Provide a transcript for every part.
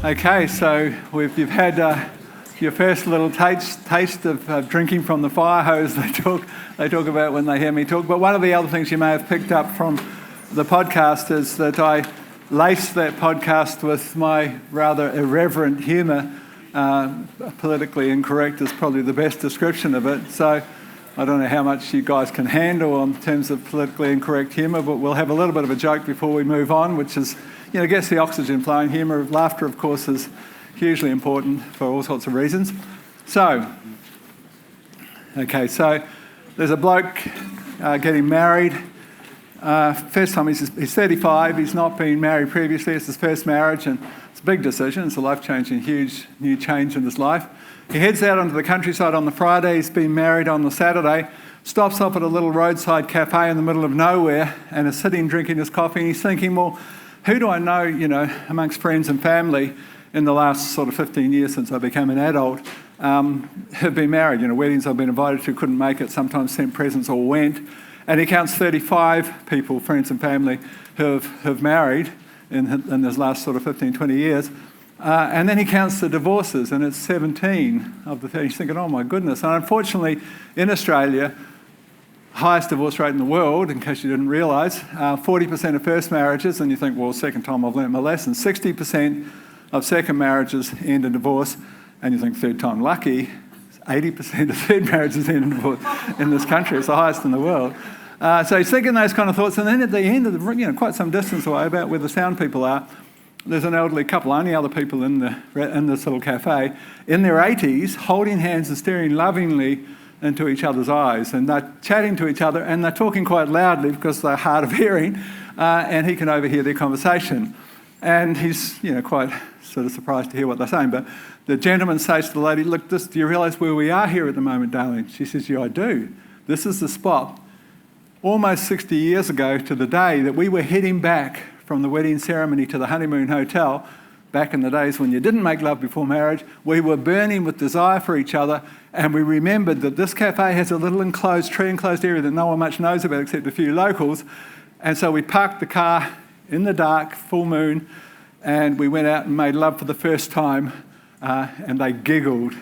Okay, so you've had your first little taste of drinking from the fire hose they talk about when they hear me talk. But one of the other things you may have picked up from the podcast is that I laced that podcast with my rather irreverent humour. Politically incorrect is probably the best description of it. So I don't know how much you guys can handle in terms of politically incorrect humour, but we'll have a little bit of a joke before we move on, which is, gets the oxygen flowing. Humour, laughter, of course, is hugely important for all sorts of reasons. So there's a bloke getting married. First time he's 35. He's not been married previously. It's his first marriage, and it's a big decision. It's a life-changing, huge new change in his life. He heads out onto the countryside on the Friday. He's been married on the Saturday. Stops off at a little roadside cafe in the middle of nowhere and is sitting drinking his coffee. And he's thinking, well, who do I know, amongst friends and family in the last sort of 15 years since I became an adult, have been married. Weddings I've been invited to, couldn't make it, sometimes sent presents or went. And he counts 35 people, friends and family, who have married in this last sort of 15, 20 years. And then he counts the divorces, and it's 17 of the 30. He's thinking, oh my goodness. And unfortunately, in Australia, highest divorce rate in the world, in case you didn't realise, 40% of first marriages, and you think, well, second time I've learnt my lesson. 60% of second marriages end in divorce, and you think third time lucky. 80% of third marriages end in divorce in this country. It's the highest in the world. So he's thinking those kind of thoughts, and then at the end of the, quite some distance away, about where the sound people are, there's an elderly couple, only other people in this little cafe, in their 80s, holding hands and staring lovingly into each other's eyes, and they're chatting to each other, and they're talking quite loudly because they're hard of hearing, and he can overhear their conversation. And he's, quite sort of surprised to hear what they're saying. But the gentleman says to the lady, look, do you realise where we are here at the moment, darling? She says, yeah, I do. This is the spot. Almost 60 years ago to the day that we were heading back from the wedding ceremony to the honeymoon hotel, back in the days when you didn't make love before marriage, we were burning with desire for each other, and we remembered that this cafe has a little tree-enclosed area that no one much knows about except a few locals. And so we parked the car in the dark, full moon, and we went out and made love for the first time, and they giggled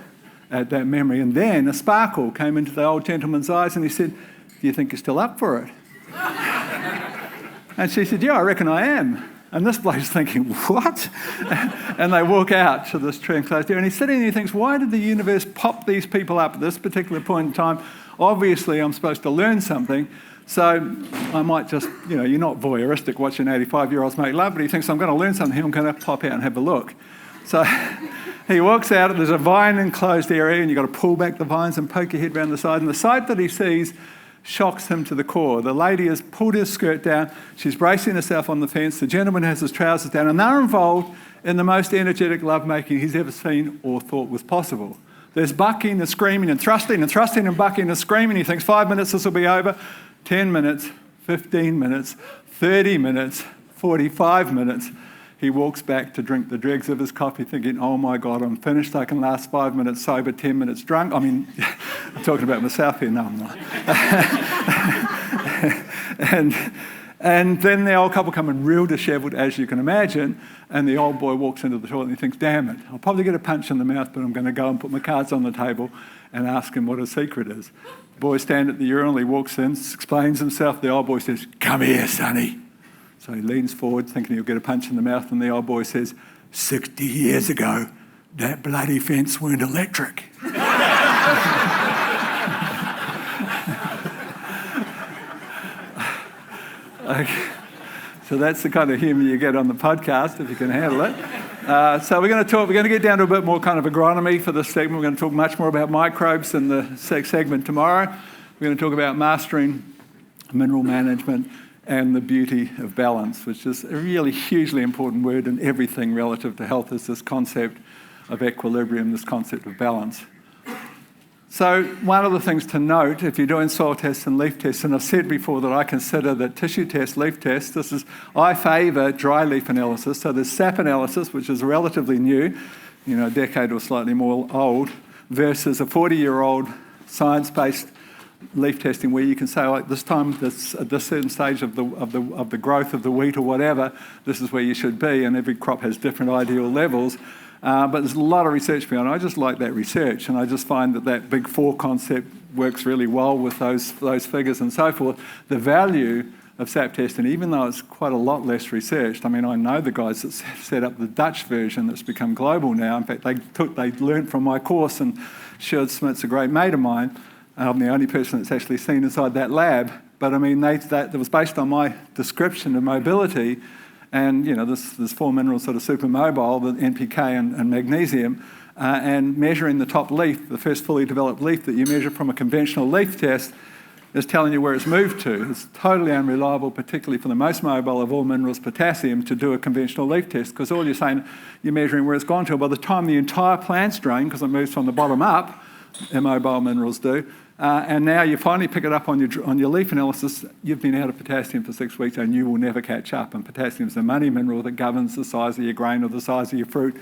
at that memory. And then a sparkle came into the old gentleman's eyes, and he said, do you think you're still up for it? And she said, yeah, I reckon I am. And this bloke's thinking, what? And they walk out to this tree enclosed area, and he's sitting there and he thinks, why did the universe pop these people up at this particular point in time? Obviously, I'm supposed to learn something. So I might just, you're not voyeuristic watching 85-year-olds make love, but he thinks, I'm going to learn something here, I'm going to pop out and have a look. So he walks out, and there's a vine-enclosed area, and you've got to pull back the vines and poke your head around the side, and the sight that he sees shocks him to the core. The lady has pulled her skirt down, she's bracing herself on the fence, the gentleman has his trousers down, and they're involved in the most energetic lovemaking he's ever seen or thought was possible. There's bucking and screaming and thrusting and bucking and screaming. He thinks 5 minutes, this will be over. 10 minutes, 15 minutes, 30 minutes, 45 minutes. He walks back to drink the dregs of his coffee thinking, oh my God, I'm finished. I can last 5 minutes sober, 10 minutes drunk. I mean, I'm talking about myself here. No, I'm not. and then the old couple come in real dishevelled, as you can imagine, and the old boy walks into the toilet and he thinks, damn it, I'll probably get a punch in the mouth, but I'm going to go and put my cards on the table and ask him what his secret is. The boy stands at the urinal, he walks in, explains himself. The old boy says, come here, sonny. So he leans forward, thinking he'll get a punch in the mouth, and the old boy says, 60 years ago, that bloody fence weren't electric. Okay. So that's the kind of humour you get on the podcast, if you can handle it. So we're going to get down to a bit more kind of agronomy for this segment. We're going to talk much more about microbes in the segment tomorrow. We're going to talk about mastering mineral management and the beauty of balance, which is a really hugely important word in everything relative to health, is this concept of equilibrium, this concept of balance. So one of the things to note, if you're doing soil tests and leaf tests, and I've said before that I consider that tissue tests, leaf tests, I favour dry leaf analysis. So there's sap analysis, which is relatively new, a decade or slightly more old, versus a 40-year-old science-based leaf testing where you can say, like, this time, at this certain stage of the growth of the wheat or whatever, this is where you should be, and every crop has different ideal levels. But there's a lot of research behind it. I just like that research, and I just find that Big Four concept works really well with those figures and so forth. The value of SAP testing, even though it's quite a lot less researched. I mean, I know the guys that set up the Dutch version that's become global now. In fact, they learnt from my course, and Sjoerd Smits, a great mate of mine. I'm the only person that's actually seen inside that lab. But I mean, that was based on my description of mobility. And, there's 4 minerals that are super mobile, the NPK and magnesium, and measuring the top leaf, the first fully developed leaf that you measure from a conventional leaf test, is telling you where it's moved to. It's totally unreliable, particularly for the most mobile of all minerals, potassium, to do a conventional leaf test, because all you're measuring where it's gone to. By the time the entire plant's drained, because it moves from the bottom up, immobile minerals do, and now you finally pick it up on your leaf analysis, you've been out of potassium for 6 weeks and you will never catch up. And potassium is the money mineral that governs the size of your grain or the size of your fruit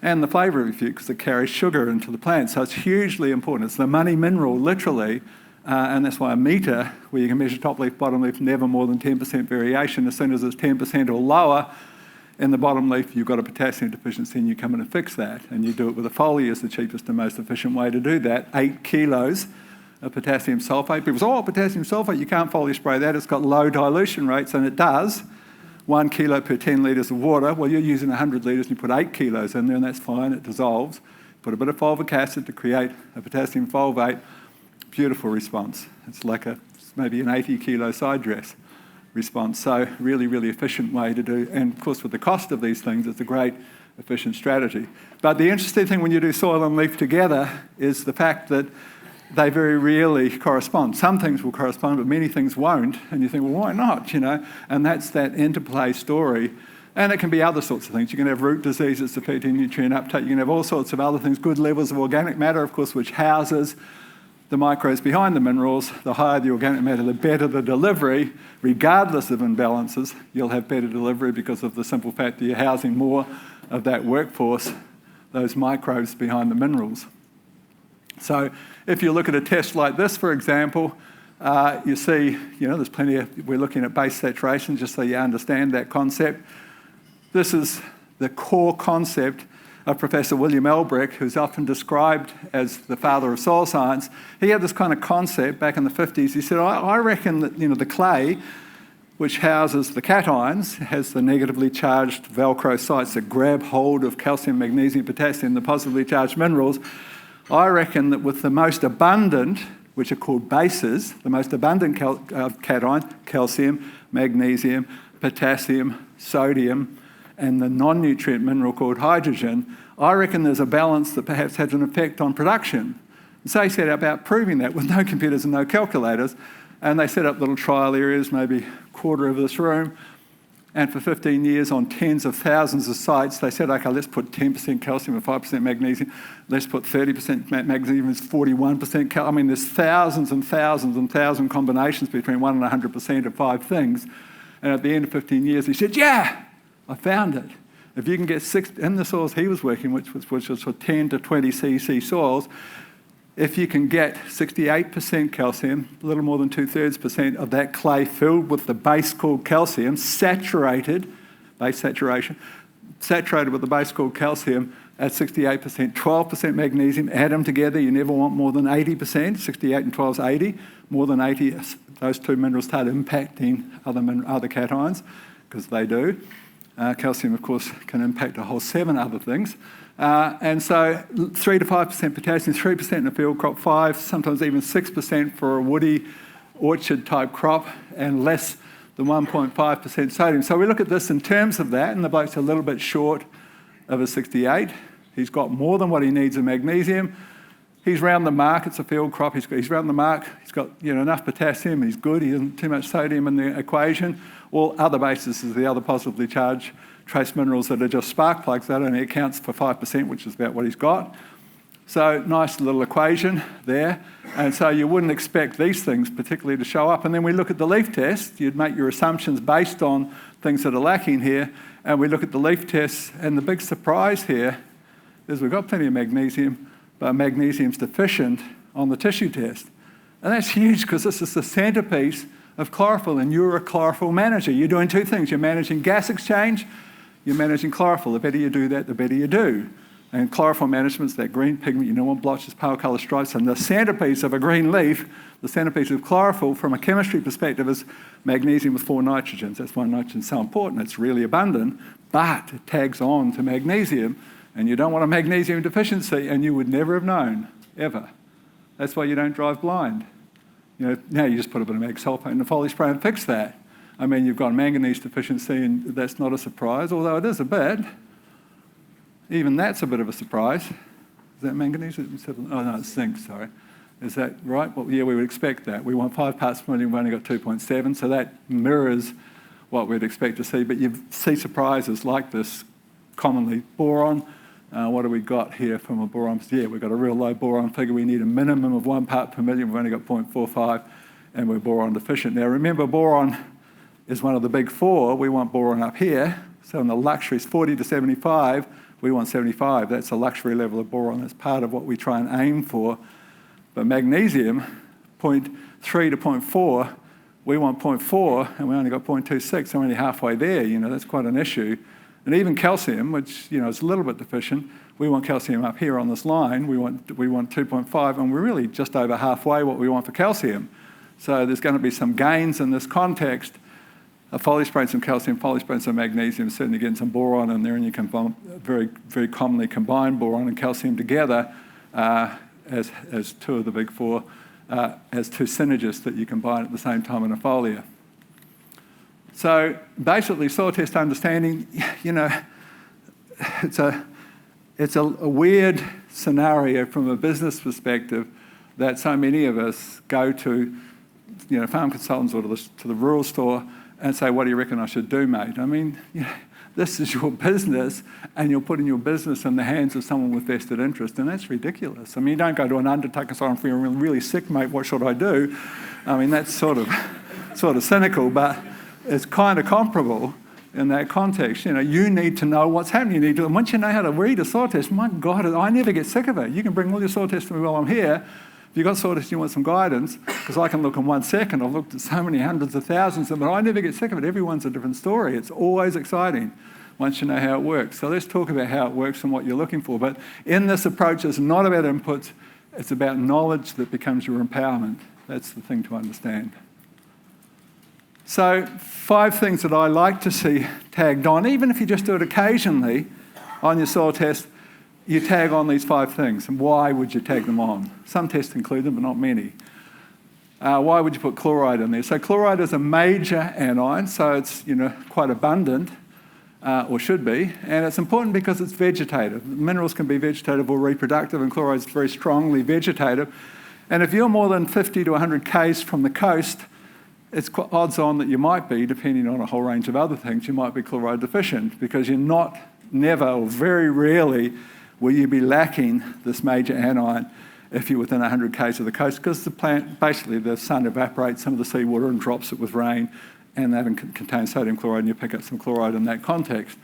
and the flavour of your fruit, because it carries sugar into the plant. So it's hugely important. It's the money mineral, literally. And that's why a metre, where you can measure top leaf, bottom leaf, never more than 10% variation. As soon as it's 10% or lower in the bottom leaf, you've got a potassium deficiency, and you come in and fix that. And you do it with a foliar is the cheapest and most efficient way to do that. 8 kilos of potassium sulfate. People say, potassium sulfate, you can't foliar spray that. It's got low dilution rates, and it does. 1 kilo per 10 litres of water. Well, you're using 100 litres, and you put 8 kilos in there, and that's fine. It dissolves. Put a bit of fulvic acid to create a potassium fulvate. Beautiful response. It's like maybe an 80 kilo side dress response. So really, really efficient way to do. And of course, with the cost of these things, it's a great efficient strategy. But the interesting thing when you do soil and leaf together is the fact that they very rarely correspond. Some things will correspond, but many things won't. And you think, well, why not? And that's that interplay story. And it can be other sorts of things. You can have root diseases affecting nutrient uptake. You can have all sorts of other things. Good levels of organic matter, of course, which houses the microbes behind the minerals. The higher the organic matter, the better the delivery. Regardless of imbalances, you'll have better delivery because of the simple fact that you're housing more of that workforce, those microbes behind the minerals. So if you look at a test like this, for example, you see, there's we're looking at base saturation, just so you understand that concept. This is the core concept of Professor William Elbrick, who's often described as the father of soil science. He had this kind of concept back in the 50s. He said, I reckon that the clay, which houses the cations, has the negatively charged Velcro sites that grab hold of calcium, magnesium, potassium, the positively charged minerals. I reckon that with the most abundant, which are called bases, the most abundant cation, calcium, magnesium, potassium, sodium, and the non-nutrient mineral called hydrogen, I reckon there's a balance that perhaps has an effect on production. And so they set about proving that with no computers and no calculators, and they set up little trial areas, maybe a quarter of this room, and for 15 years on tens of thousands of sites, they said, okay, let's put 10% calcium and 5% magnesium, let's put 30% magnesium, it's 41% calcium. I mean, there's thousands and thousands and thousand combinations between 1 and 100% of 5 things. And at the end of 15 years, he said, yeah, I found it. If you can get 6 in the soils he was working with, which was for 10 to 20 cc soils, if you can get 68% calcium, a little more than 2/3% of that clay filled with the base called calcium, saturated, base saturation, saturated with the base called calcium at 68%, 12% magnesium, add them together, you never want more than 80%, 68 and 12 is 80, more than 80, those 2 minerals start impacting other cations, because they do. Calcium, of course, can impact a whole 7 other things. And so 3 to 5% potassium, 3% in a field crop, 5, sometimes even 6% for a woody orchard-type crop, and less than 1.5% sodium. So we look at this in terms of that, and the bloke's a little bit short of a 68. He's got more than what he needs of magnesium. He's round the mark. It's a field crop. He's round the mark. He's got enough potassium. He's good. He doesn't too much sodium in the equation. All other bases is the other positively charged trace minerals that are just spark plugs. That only accounts for 5%, which is about what he's got. So nice little equation there. And so you wouldn't expect these things particularly to show up. And then we look at the leaf test. You'd make your assumptions based on things that are lacking here. And we look at the leaf tests. And the big surprise here is we've got plenty of magnesium, but magnesium's deficient on the tissue test. And that's huge because this is the centerpiece of chlorophyll, and you're a chlorophyll manager. You're doing two things. You're managing gas exchange, you're managing chlorophyll. The better you do that, the better you do. And chlorophyll management is that green pigment, you know, what blotches pale colour stripes. And the centerpiece of a green leaf, the centerpiece of chlorophyll from a chemistry perspective is magnesium with 4 nitrogens. That's why nitrogen's so important. It's really abundant, but it tags on to magnesium, and you don't want a magnesium deficiency, and you would never have known, ever. That's why you don't drive blind. You know, now you just put a bit of mag sulfate in the foliage spray and fix that. I mean, you've got manganese deficiency, and that's not a surprise, although it is a bit. Even that's a bit of a surprise. Is that manganese? Oh, no, it's zinc, sorry. Is that right? Well, yeah, we would expect that. We want 5 parts per million, we've only got 2.7, so that mirrors what we'd expect to see. But you see surprises like this commonly. Boron, what do we got here from a boron? Yeah, we've got a real low boron figure. We need a minimum of 1 part per million. We've only got 0.45, and we're boron deficient. Now, remember, boron is one of the big 4. We want boron up here. So in the luxuries, 40 to 75, we want 75. That's a luxury level of boron. That's part of what we try and aim for. But magnesium, 0.3 to 0.4, we want 0.4, and we only got 0.26, so we're only halfway there. You know, that's quite an issue. And even calcium, which, you know, is a little bit deficient, we want calcium up here on this line. We want 2.5, and we're really just over halfway what we want for calcium. So there's going to be some gains in this context. A foliage spray and some calcium, foliage spray and some magnesium, certainly getting some boron in there, and you can very, very commonly combine boron and calcium together as 2 of the big 4, as 2 synergists that you combine at the same time in a folia. So basically, soil test understanding, you know, it's a weird scenario from a business perspective that so many of us go to, you know, farm consultants or to the rural store and say, what do you reckon I should do, mate? I mean, you know, this is your business, and you're putting your business in the hands of someone with vested interest, and that's ridiculous. I mean, you don't go to an undertaker and say, I'm feeling really sick, mate, what should I do? I mean, that's sort of cynical, but it's kind of comparable in that context. You know, you need to know what's happening. You need to, and once you know how to read a soil test, my God, I never get sick of it. You can bring all your soil tests to me while I'm here. If you've got soil tests, you want some guidance, because I can look in 1 second. I've looked at so many hundreds of thousands of them, but I never get sick of it. Everyone's a different story. It's always exciting once you know how it works. So let's talk about how it works and what you're looking for. But in this approach, it's not about inputs. It's about knowledge that becomes your empowerment. That's the thing to understand. So 5 things that I like to see tagged on, even if you just do it occasionally on your soil test, you tag on these 5 things. And why would you tag them on? Some tests include them, but not many. Why would you put chloride in there? So chloride is a major anion, so it's, you know, quite abundant, or should be, and it's important because it's vegetative. Minerals can be vegetative or reproductive, and chloride is very strongly vegetative. And if you're more than 50 to 100 k's from the coast, it's odds on that you might be, depending on a whole range of other things, you might be chloride deficient, because you're never or very rarely will you be lacking this major anion if you're within 100 k's of the coast, because the plant, basically the sun evaporates some of the seawater and drops it with rain, and they haven't contained sodium chloride, and you pick up some chloride in that context.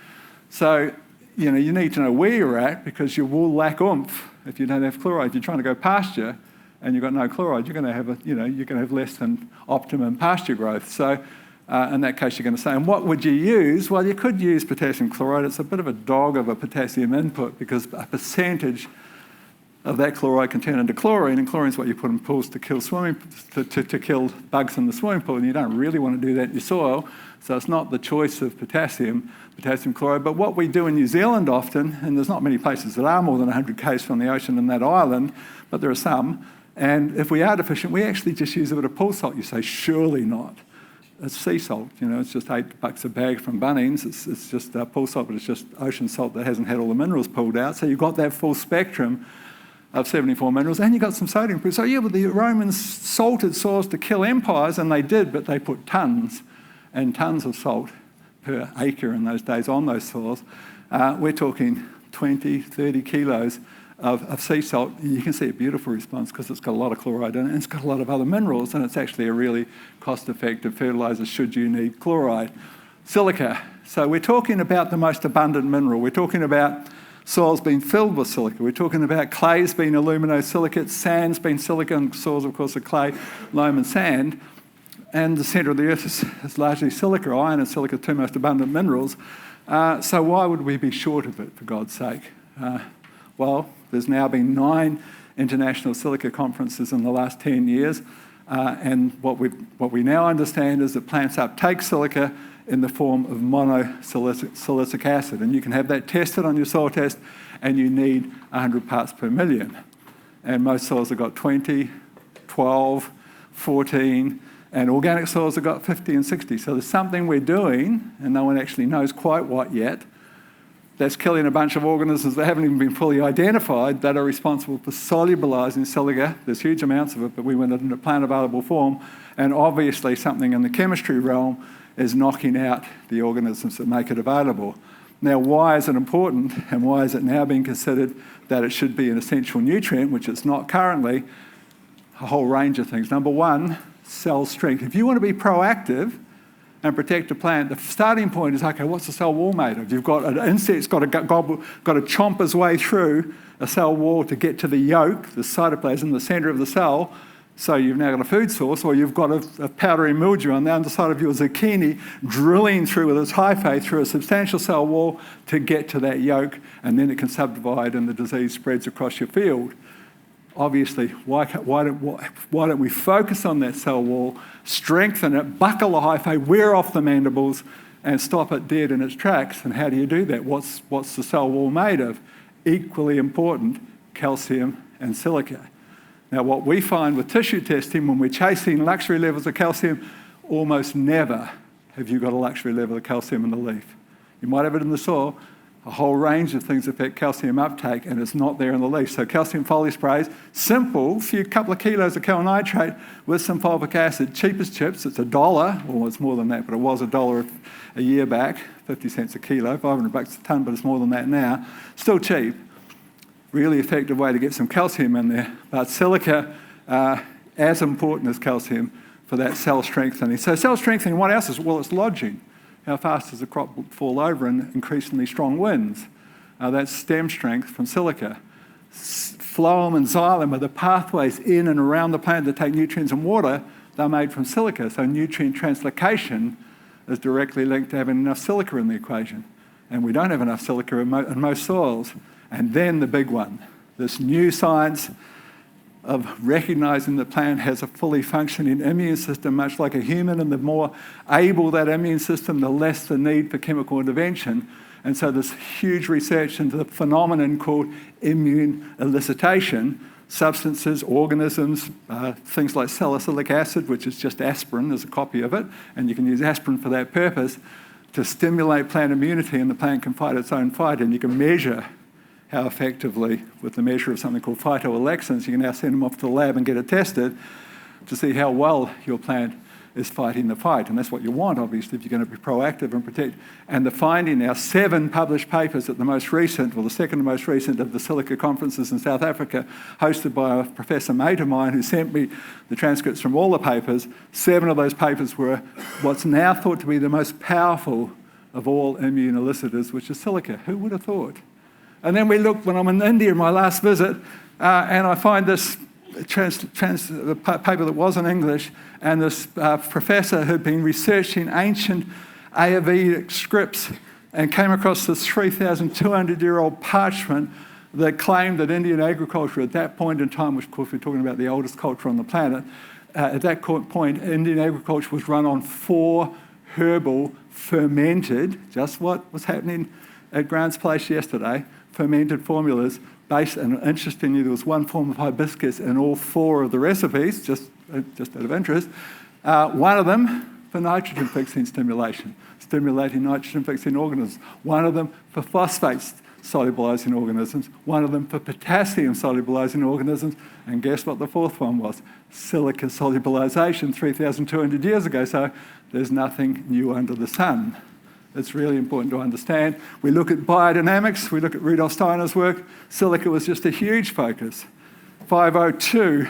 So, you know, you need to know where you're at, because you will lack oomph if you don't have chloride. If you're trying to go pasture and you've got no chloride, you're going to have less than optimum pasture growth. So in that case, you're going to say, and what would you use? Well, you could use potassium chloride. It's a bit of a dog of a potassium input, because a percentage of that chloride can turn into chlorine, and chlorine is what you put in pools to kill to kill bugs in the swimming pool, and you don't really want to do that in your soil, so it's not the choice of potassium chloride. But what we do in New Zealand often, and there's not many places that are more than 100 k's from the ocean in that island, but there are some, and if we are deficient, we actually just use a bit of pool salt. You say, surely not. It's sea salt, you know, it's just $8 a bag from Bunnings. It's just pool salt, but it's just ocean salt that hasn't had all the minerals pulled out. So you've got that full spectrum of 74 minerals, and you've got some sodium. So yeah, but the Romans salted soils to kill empires, and they did, but they put tons and tons of salt per acre in those days on those soils. We're talking 20, 30 kilos of sea salt. You can see a beautiful response because it's got a lot of chloride in it, and it's got a lot of other minerals, and it's actually a really cost-effective fertiliser should you need chloride. Silica. So we're talking about the most abundant mineral. We're talking about soils being filled with silica. We're talking about clays being aluminosilicates, sands being silica, and soils, of course, are clay, loam and sand. And the centre of the earth is largely silica. Iron and silica are two most abundant minerals. So why would we be short of it, for God's sake? Well, there's now been 9 international silica conferences in the last 10 years. And what we now understand is that plants uptake silica in the form of monosilicic acid. And you can have that tested on your soil test, and you need 100 parts per million. And most soils have got 20, 12, 14, and organic soils have got 50 and 60. So there's something we're doing, and no one actually knows quite what yet, that's killing a bunch of organisms that haven't even been fully identified that are responsible for solubilizing silica. There's huge amounts of it, but we want it in a plant-available form. And obviously something in the chemistry realm is knocking out the organisms that make it available. Now, why is it important, and why is it now being considered that it should be an essential nutrient, which it's not currently? A whole range of things. Number one, cell strength. If you want to be proactive and protect a plant, the starting point is, okay, what's the cell wall made of? You've got an insect's got to chomp his way through a cell wall to get to the yolk, the cytoplasm, the centre of the cell. So you've now got a food source, or you've got a powdery mildew on the underside of your zucchini drilling through with its hyphae through a substantial cell wall to get to that yolk, and then it can subdivide and the disease spreads across your field. Obviously, why don't we focus on that cell wall, strengthen it, buckle the hyphae, wear off the mandibles, and stop it dead in its tracks? And how do you do that? What's the cell wall made of? Equally important, calcium and silica. Now, what we find with tissue testing, when we're chasing luxury levels of calcium, almost never have you got a luxury level of calcium in the leaf. You might have it in the soil. A whole range of things affect calcium uptake, and it's not there in the leaf. So calcium foliar sprays, simple, couple of kilos of cal nitrate with some fulvic acid, cheap as chips. It's $1, or it's more than that, but it was $1 a year back, 50 cents a kilo, $500 a tonne, but it's more than that now. Still cheap. Really effective way to get some calcium in there. But silica, as important as calcium for that cell strengthening. So cell strengthening, what else is? Well, it's lodging. How fast does a crop fall over in increasingly strong winds? That's stem strength from silica. Phloem and xylem are the pathways in and around the plant that take nutrients and water. They're made from silica. So nutrient translocation is directly linked to having enough silica in the equation. And we don't have enough silica in most soils. And then the big one, this new science of recognising the plant has a fully functioning immune system, much like a human, and the more able that immune system, the less the need for chemical intervention. And so this huge research into the phenomenon called immune elicitation, substances, organisms, things like salicylic acid, which is just aspirin, there's a copy of it, and you can use aspirin for that purpose, to stimulate plant immunity, and the plant can fight its own fight, and you can measure how effectively, with the measure of something called phytoalexins, you can now send them off to the lab and get it tested to see how well your plant is fighting the fight. And that's what you want, obviously, if you're going to be proactive and protect. And the finding now, 7 published papers at the most recent, well, the second to most recent of the silica conferences in South Africa, hosted by a professor mate of mine who sent me the transcripts from all the papers. 7 of those papers were what's now thought to be the most powerful of all immune elicitors, which is silica. Who would have thought? And then we looked, when I'm in India in my last visit, and I find this paper that was in English, and this professor who'd been researching ancient Ayurvedic scripts and came across this 3,200-year-old parchment that claimed that Indian agriculture at that point in time, which of course we're talking about the oldest culture on the planet, at that point Indian agriculture was run on 4 herbal fermented, just what was happening at Grant's place yesterday, fermented formulas based, and interestingly, there was 1 form of hibiscus in all 4 of the recipes, just out of interest. One of them for nitrogen fixing stimulation, stimulating nitrogen fixing organisms. One of them for phosphates solubilizing organisms. One of them for potassium solubilizing organisms. And guess what the 4th one was? Silica solubilization 3,200 years ago. So there's nothing new under the sun. It's really important to understand. We look at biodynamics, we look at Rudolf Steiner's work. Silica was just a huge focus. 502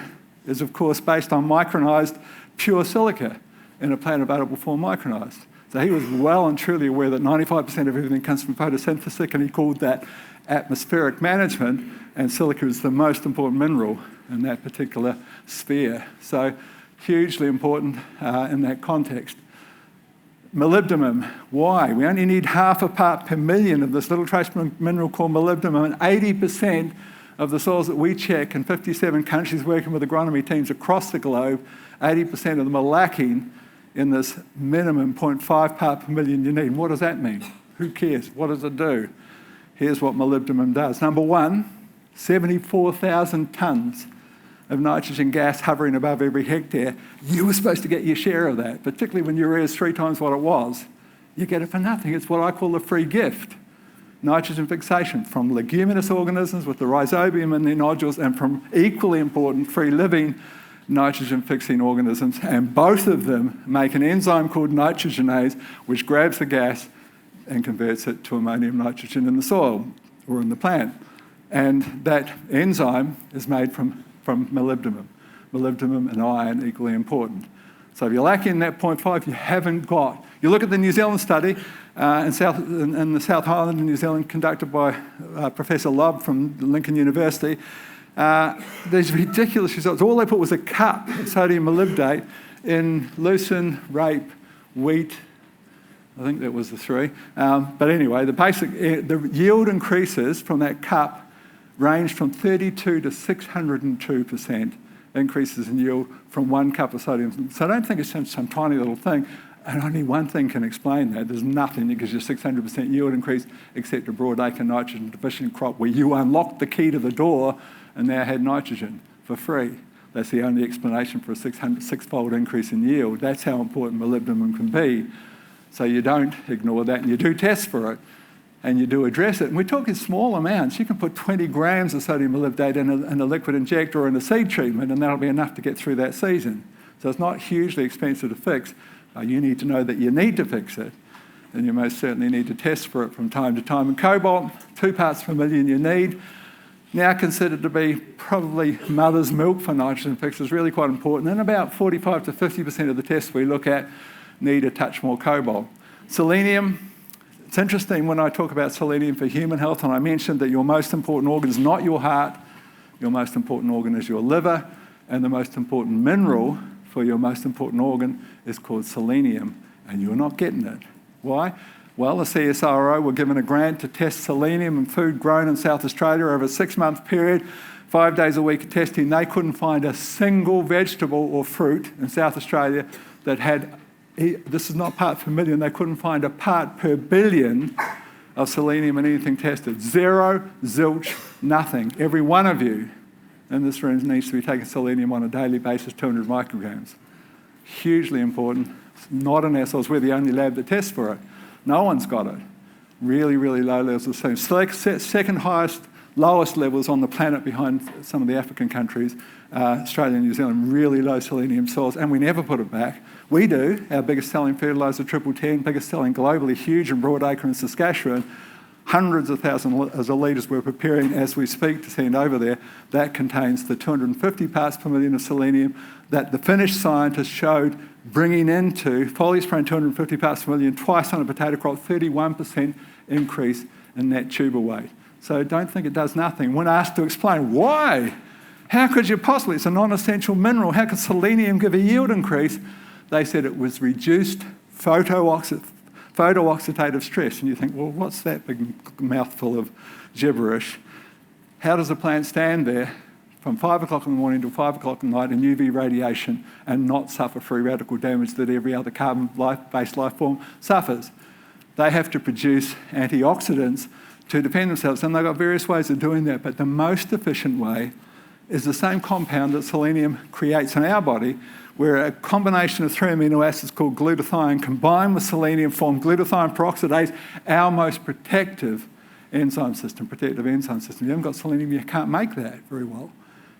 is, of course, based on micronized pure silica in a plant available form micronized. So he was well and truly aware that 95% of everything comes from photosynthesis, and he called that atmospheric management, and silica is the most important mineral in that particular sphere. So hugely important in that context. Molybdenum, why? We only need 0.5 part per million of this little trace mineral called molybdenum, and 80% of the soils that we check in 57 countries working with agronomy teams across the globe, 80% of them are lacking in this minimum 0.5 part per million you need. What does that mean? Who cares? What does it do? Here's what molybdenum does. Number one, 74,000 tonnes of nitrogen gas hovering above every hectare. You were supposed to get your share of that, particularly when urea is 3 times what it was. You get it for nothing. It's what I call a free gift. Nitrogen fixation from leguminous organisms with the rhizobium in their nodules, and from equally important free-living nitrogen-fixing organisms, and both of them make an enzyme called nitrogenase, which grabs the gas and converts it to ammonium nitrogen in the soil or in the plant. And that enzyme is made from molybdenum. Molybdenum and iron equally important. So if you're lacking that 0.5, you haven't got. You look at the New Zealand study in the South Highland in New Zealand, conducted by Professor Lobb from Lincoln University. There's ridiculous results. All they put was a cup of sodium molybdate in lucerne, rape, wheat. I think that was the three. But anyway, the yield increases from that cup range from 32 to 602% increases in yield from 1 cup of sodium. So I don't think it's some tiny little thing, and only one thing can explain that. There's nothing that gives you 600% yield increase except a broadacre nitrogen deficient crop where you unlocked the key to the door and now had nitrogen for free. That's the only explanation for a 6-fold increase in yield. That's how important molybdenum can be. So you don't ignore that, and you do test for it, and you do address it. And we're talking small amounts. You can put 20 grams of sodium molybdate in a liquid injector or in a seed treatment, and that'll be enough to get through that season. So it's not hugely expensive to fix. You need to know that you need to fix it, and you most certainly need to test for it from time to time. And cobalt, 2 parts per million you need, now considered to be probably mother's milk for nitrogen fixes, really quite important. And about 45 to 50% of the tests we look at need a touch more cobalt. Selenium, it's interesting when I talk about selenium for human health, and I mentioned that your most important organ is not your heart, your most important organ is your liver, and the most important mineral for your most important organ is called selenium, and you're not getting it. Why? Well, the CSIRO were given a grant to test selenium in food grown in South Australia over a 6-month period, 5 days a week of testing. They couldn't find a single vegetable or fruit in South Australia that had, this is not part per million, they couldn't find a part per billion of selenium in anything tested. Zero, zilch, nothing. Every one of you in this room needs to be taking selenium on a daily basis, 200 micrograms. Hugely important. It's not in our soils. We're the only lab that tests for it. No one's got it. Really, really low levels of selenium. Second highest, lowest levels on the planet behind some of the African countries, Australia and New Zealand, really low selenium soils, and we never put it back. We do. Our biggest selling fertiliser, 1010, biggest selling globally, huge in Broadacre in Saskatchewan. Hundreds of thousands of litres we're preparing as we speak to send over there. That contains the 250 parts per million of selenium that the Finnish scientists showed bringing into foliar 250 parts per million twice on a potato crop, 31% increase in net tuber weight. So don't think it does nothing. When asked to explain why, how could you possibly, it's a non-essential mineral, how could selenium give a yield increase? They said it was reduced photooxidative stress. And you think, well, what's that big mouthful of gibberish? How does a plant stand there from 5 o'clock in the morning till 5 o'clock at night in UV radiation and not suffer free radical damage that every other carbon-based life form suffers? They have to produce antioxidants to defend themselves, and they've got various ways of doing that, but the most efficient way is the same compound that selenium creates in our body, where a combination of 3 amino acids called glutathione combined with selenium form glutathione peroxidase, our most protective enzyme system. You haven't got selenium, you can't make that very well.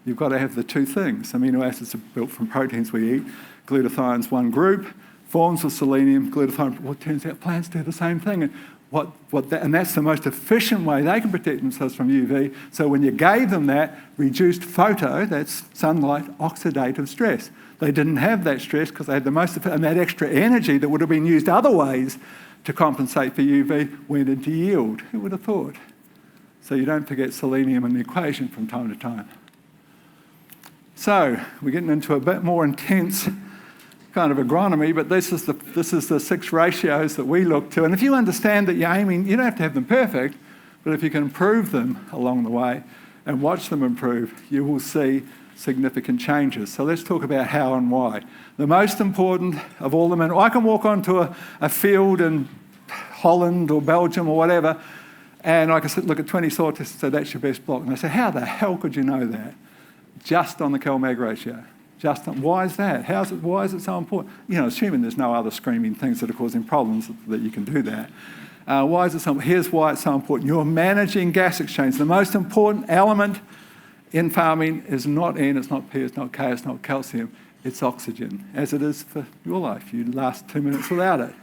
You've got to have the two things. Amino acids are built from proteins we eat. Glutathione's one group, forms with selenium, glutathione. Well, it turns out plants do the same thing. And and that's the most efficient way they can protect themselves from UV. So when you gave them that reduced photo, that's sunlight, oxidative stress. They didn't have that stress because they had the most, and that extra energy that would have been used other ways to compensate for UV went into yield. Who would have thought? So you don't forget selenium in the equation from time to time. So we're getting into a bit more intense kind of agronomy, but this is the 6 ratios that we look to. And if you understand that you're aiming, you don't have to have them perfect, but if you can improve them along the way and watch them improve, you will see significant changes. So let's talk about how and why. The most important of all them, and I can walk onto a field in Holland or Belgium or whatever, and I can look at 20 soil tests and say, that's your best block. And they say, how the hell could you know that? Just on the Cal-Mag ratio. Why is that? Why is it so important? Assuming there's no other screaming things that are causing problems that you can do that. Why is it so? Here's why it's so important. You're managing gas exchange. The most important element in farming is not N, it's not P, it's not K, it's not calcium. It's oxygen, as it is for your life. You last 2 minutes without it.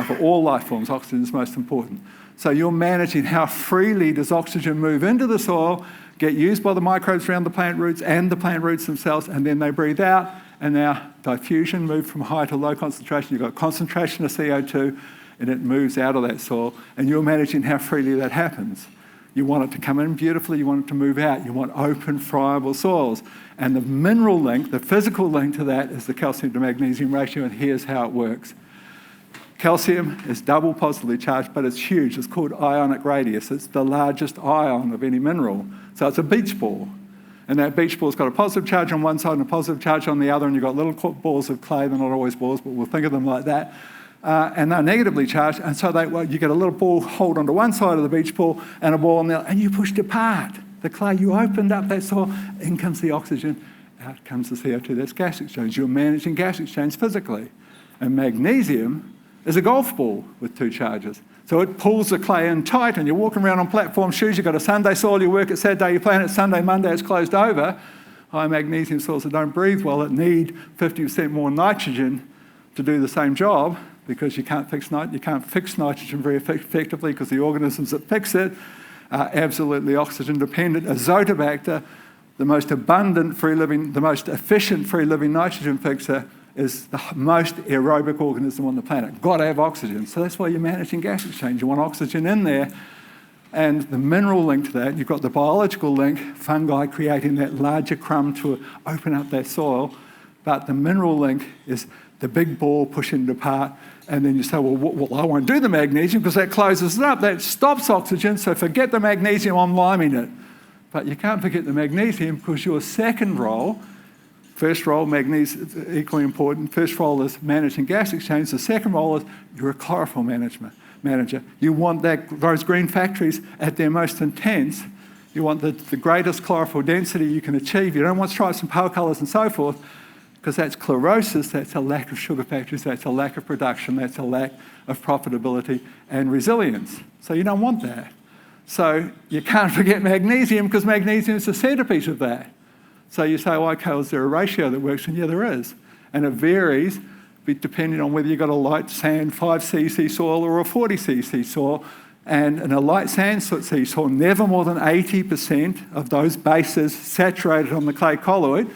For all life forms, oxygen is most important. So you're managing how freely does oxygen move into the soil, get used by the microbes around the plant roots and the plant roots themselves, and then they breathe out, and now diffusion moved from high to low concentration. You've got concentration of CO2, and it moves out of that soil, and you're managing how freely that happens. You want it to come in beautifully, you want it to move out, you want open, friable soils. And the mineral link, the physical link to that is the calcium to magnesium ratio, and here's how it works. Calcium is double positively charged, but it's huge. It's called ionic radius. It's the largest ion of any mineral. So it's a beach ball. And that beach ball's got a positive charge on one side and a positive charge on the other, and you've got little balls of clay. They're not always balls, but we'll think of them like that. And they're negatively charged, and so you get a little ball hold onto one side of the beach ball and a ball on the other, and you pushed apart the clay. You opened up that soil, in comes the oxygen, out comes the CO2. That's gas exchange. You're managing gas exchange physically. And magnesium is a golf ball with 2 charges. So it pulls the clay in tight, and you're walking around on platform shoes. You've got a Sunday soil, you work it Saturday, you plant it Sunday, Monday it's closed over. High magnesium soils that don't breathe well, that need 50% more nitrogen to do the same job, because you can't fix nitrogen very effectively because the organisms that fix it are absolutely oxygen dependent. Azotobacter, the most abundant the most efficient free-living nitrogen fixer, is the most aerobic organism on the planet. Got to have oxygen. So that's why you're managing gas exchange. You want oxygen in there. And the mineral link to that, you've got the biological link, fungi creating that larger crumb to open up that soil. But the mineral link is the big ball pushing it apart. And then you say, well, I won't do the magnesium because that closes it up. That stops oxygen. So forget the magnesium, I'm liming it. But you can't forget the magnesium because your second role, first role, magnesium is equally important. First role is managing gas exchange. The second role is you're a chlorophyll manager. You want those green factories at their most intense. You want the greatest chlorophyll density you can achieve. You don't want stripes and pale colours and so forth, because that's chlorosis, that's a lack of sugar factories, that's a lack of production, that's a lack of profitability and resilience. So you don't want that. So you can't forget magnesium, because magnesium is the centrepiece of that. So you say, well, okay, is there a ratio that works? And yeah, there is. And it varies depending on whether you've got a light sand 5 cc soil or a 40 cc soil. And in a light sand soil, never more than 80% of those bases saturated on the clay colloid,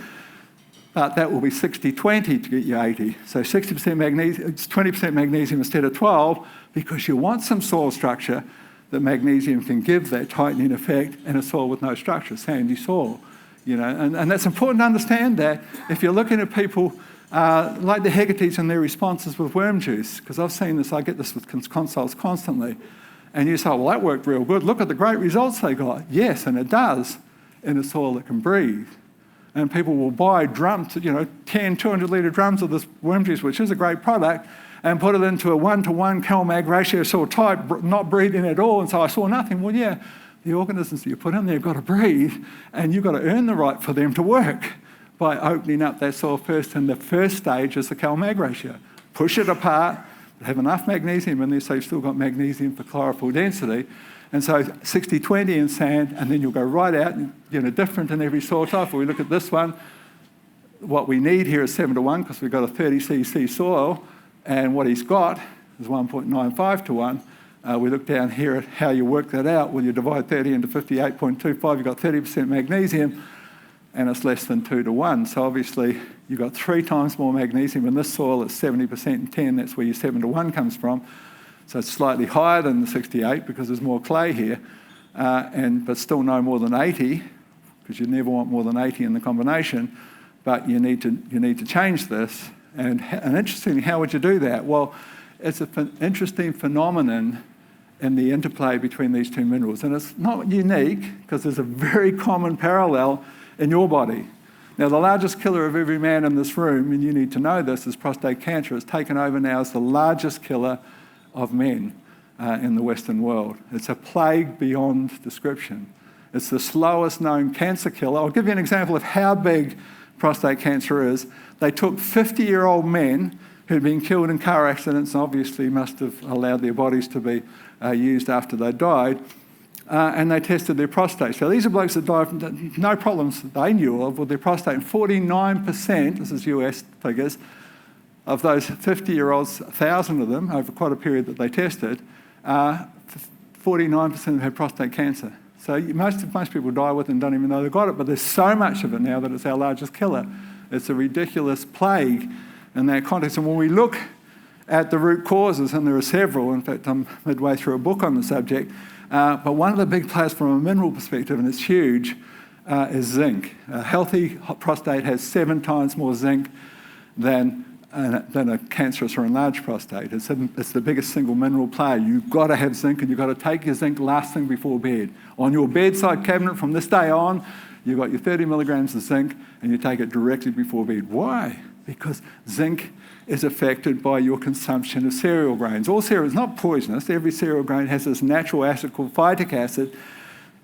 but that will be 60-20 to get you 80. So 60% magnesium, it's 20% magnesium instead of 12, because you want some soil structure that magnesium can give that tightening effect in a soil with no structure, sandy soil. And that's important to understand that if you're looking at people like the Hegartys and their responses with worm juice, because I've seen this, I get this with consults constantly, and you say, well, that worked real good. Look at the great results they got. Yes, and it does in a soil that can breathe. And people will buy drums, 10, 200 litre drums of this worm juice, which is a great product, and put it into a 1-to-1 Cal-Mag ratio soil type, not breathing at all, and so I saw nothing. Well, yeah, the organisms that you put in there have got to breathe, and you've got to earn the right for them to work by opening up that soil first. And the first stage is the Cal-Mag ratio. Push it apart, but have enough magnesium in there so you've still got magnesium for chlorophyll density. And so 60-20 in sand, and then you'll go right out, different in every soil type. If we look at this one, what we need here is 7-to-1 because we've got a 30 cc soil, and what he's got is 1.95 to 1. We look down here at how you work that out. Well, you divide 30 into 58.25, you've got 30% magnesium, and it's less than 2 to 1. So obviously, you've got 3 times more magnesium in this soil. It's 70% and 10. That's where your 7 to 1 comes from. So it's slightly higher than the 68 because there's more clay here, but still no more than 80, because you never want more than 80 in the combination. But you need to change this. And interestingly, how would you do that? Well, it's an interesting phenomenon in the interplay between these two minerals. And it's not unique, because there's a very common parallel in your body. Now, the largest killer of every man in this room, and you need to know this, is prostate cancer. It's taken over now as the largest killer of men in the Western world. It's a plague beyond description. It's the slowest known cancer killer. I'll give you an example of how big prostate cancer is. They took 50-year-old men who'd been killed in car accidents and obviously must have allowed their bodies to be used after they died, and they tested their prostate. So these are blokes that died from no problems that they knew of with their prostate. And 49%, this is US figures, of those 50-year-olds, 1,000 of them, over quite a period that they tested, 49% had prostate cancer. So most people die with it and don't even know they've got it, but there's so much of it now that it's our largest killer. It's a ridiculous plague in that context. And when we look at the root causes, and there are several, in fact, I'm midway through a book on the subject, but one of the big players from a mineral perspective, and it's huge, is zinc. A healthy prostate has 7 times more zinc than a cancerous or enlarged prostate. It's the biggest single mineral player. You've got to have zinc, and you've got to take your zinc last thing before bed. On your bedside cabinet from this day on, you've got your 30 milligrams of zinc, and you take it directly before bed. Why? Because zinc is affected by your consumption of cereal grains. All cereal is not poisonous. Every cereal grain has this natural acid called phytic acid,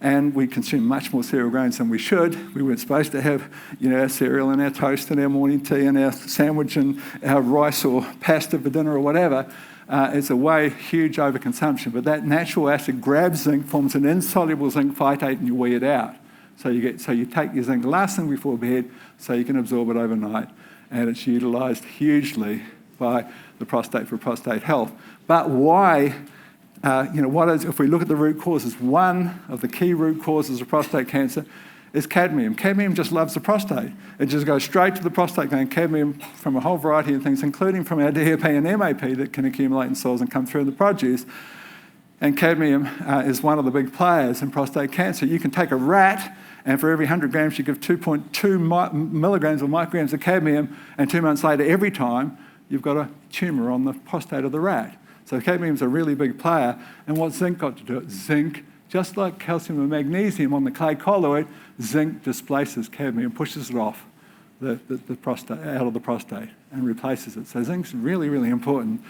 and we consume much more cereal grains than we should. We weren't supposed to have, our cereal and our toast and our morning tea and our sandwich and our rice or pasta for dinner or whatever. It's a way huge overconsumption. But that natural acid grabs zinc, forms an insoluble zinc phytate, and you wee it out. So you take your zinc last thing before bed so you can absorb it overnight. And it's utilised hugely by the prostate for prostate health. But why? If we look at the root causes, one of the key root causes of prostate cancer is cadmium. Cadmium just loves the prostate. It just goes straight to the prostate gland. Cadmium from a whole variety of things, including from our DAP and MAP that can accumulate in soils and come through in the produce. And cadmium is one of the big players in prostate cancer. You can take a rat, and for every 100 grams, you give 2.2 milligrams or micrograms of cadmium, and 2 months later, every time, you've got a tumour on the prostate of the rat. So cadmium's a really big player. And what's zinc got to do? It? Zinc, just like calcium and magnesium on the clay colloid, zinc displaces cadmium, pushes it off the prostate, out of the prostate, and replaces it. So zinc's really, really important.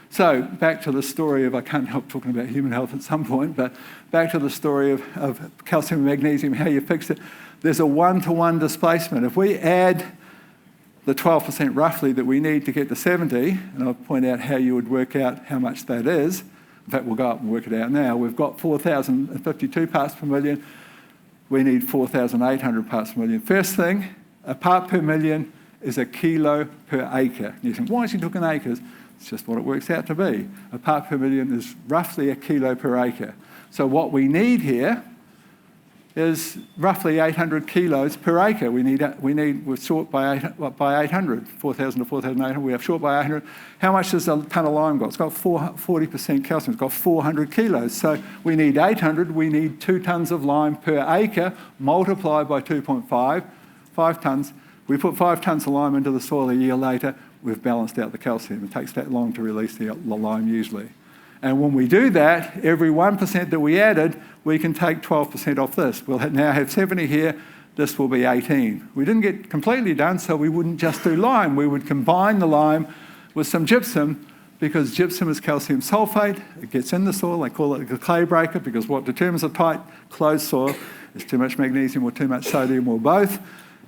So back to the story of, I can't help talking about human health at some point, but back to the story of calcium and magnesium, how you fix it. There's a 1-to-1 displacement. If we add the 12% roughly that we need to get to 70, and I'll point out how you would work out how much that is. In fact, we'll go up and work it out now. We've got 4,052 parts per million. We need 4,800 parts per million. First thing, a part per million is a kilo per acre. You think, why is he talking acres? It's just what it works out to be. A part per million is roughly a kilo per acre. So what we need here is roughly 800 kilos per acre. We're short by 800, 4,000 to 4,800. We have short by 800. How much does a tonne of lime got? It's got 40% calcium. It's got 400 kilos. So we need 800. We need 2 tonnes of lime per acre, multiplied by 2.5, 5 tonnes. We put 5 tonnes of lime into the soil a year later. We've balanced out the calcium. It takes that long to release the lime usually. And when we do that, every 1% that we added, we can take 12% off this. We'll now have 70 here. This will be 18. We didn't get completely done, so we wouldn't just do lime. We would combine the lime with some gypsum, because gypsum is calcium sulfate. It gets in the soil. They call it a clay breaker, because what determines a tight, closed soil is too much magnesium or too much sodium or both.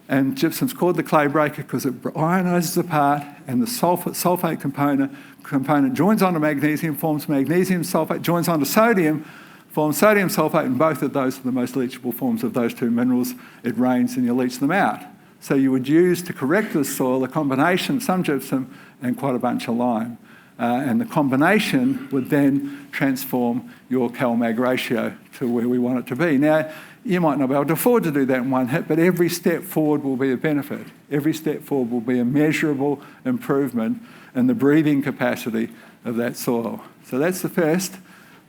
And gypsum's called the clay breaker because it ionises apart, and the sulfate component joins onto magnesium, forms magnesium sulfate, joins onto sodium, forms sodium sulfate, and both of those are the most leachable forms of those two minerals. It rains and you leach them out. So you would use, to correct this soil, a combination, some gypsum and quite a bunch of lime. and the combination would then transform your cal-mag ratio to where we want it to be. Now, you might not be able to afford to do that in one hit, but every step forward will be a benefit. Every step forward will be a measurable improvement in the breathing capacity of that soil. So that's the first,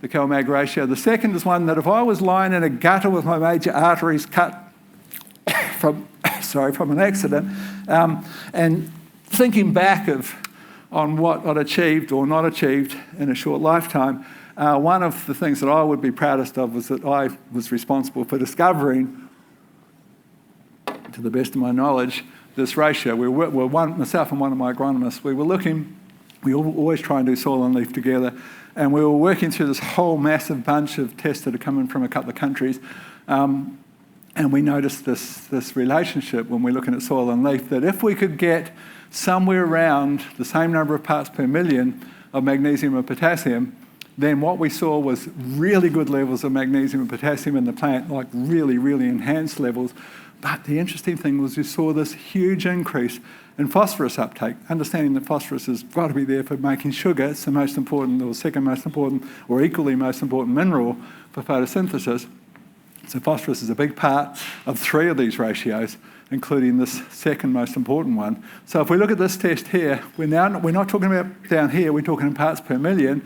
the cal-mag ratio. The second is one that if I was lying in a gutter with my major arteries cut from an accident, and thinking back on what I'd achieved or not achieved in a short lifetime, one of the things that I would be proudest of was that I was responsible for discovering, to the best of my knowledge, this ratio. Myself and one of my agronomists, we always try and do soil and leaf together, and we were working through this whole massive bunch of tests that are coming from a couple of countries, and we noticed this relationship when we're looking at soil and leaf, that if we could get somewhere around the same number of parts per million of magnesium and potassium, then what we saw was really good levels of magnesium and potassium in the plant, like really, really enhanced levels. But the interesting thing was you saw this huge increase in phosphorus uptake, understanding that phosphorus has got to be there for making sugar. It's the most important, or second most important, or equally most important mineral for photosynthesis. So phosphorus is a big part of 3 of these ratios, including this second most important one. So if we look at this test here, we're not talking about down here, we're talking in parts per million.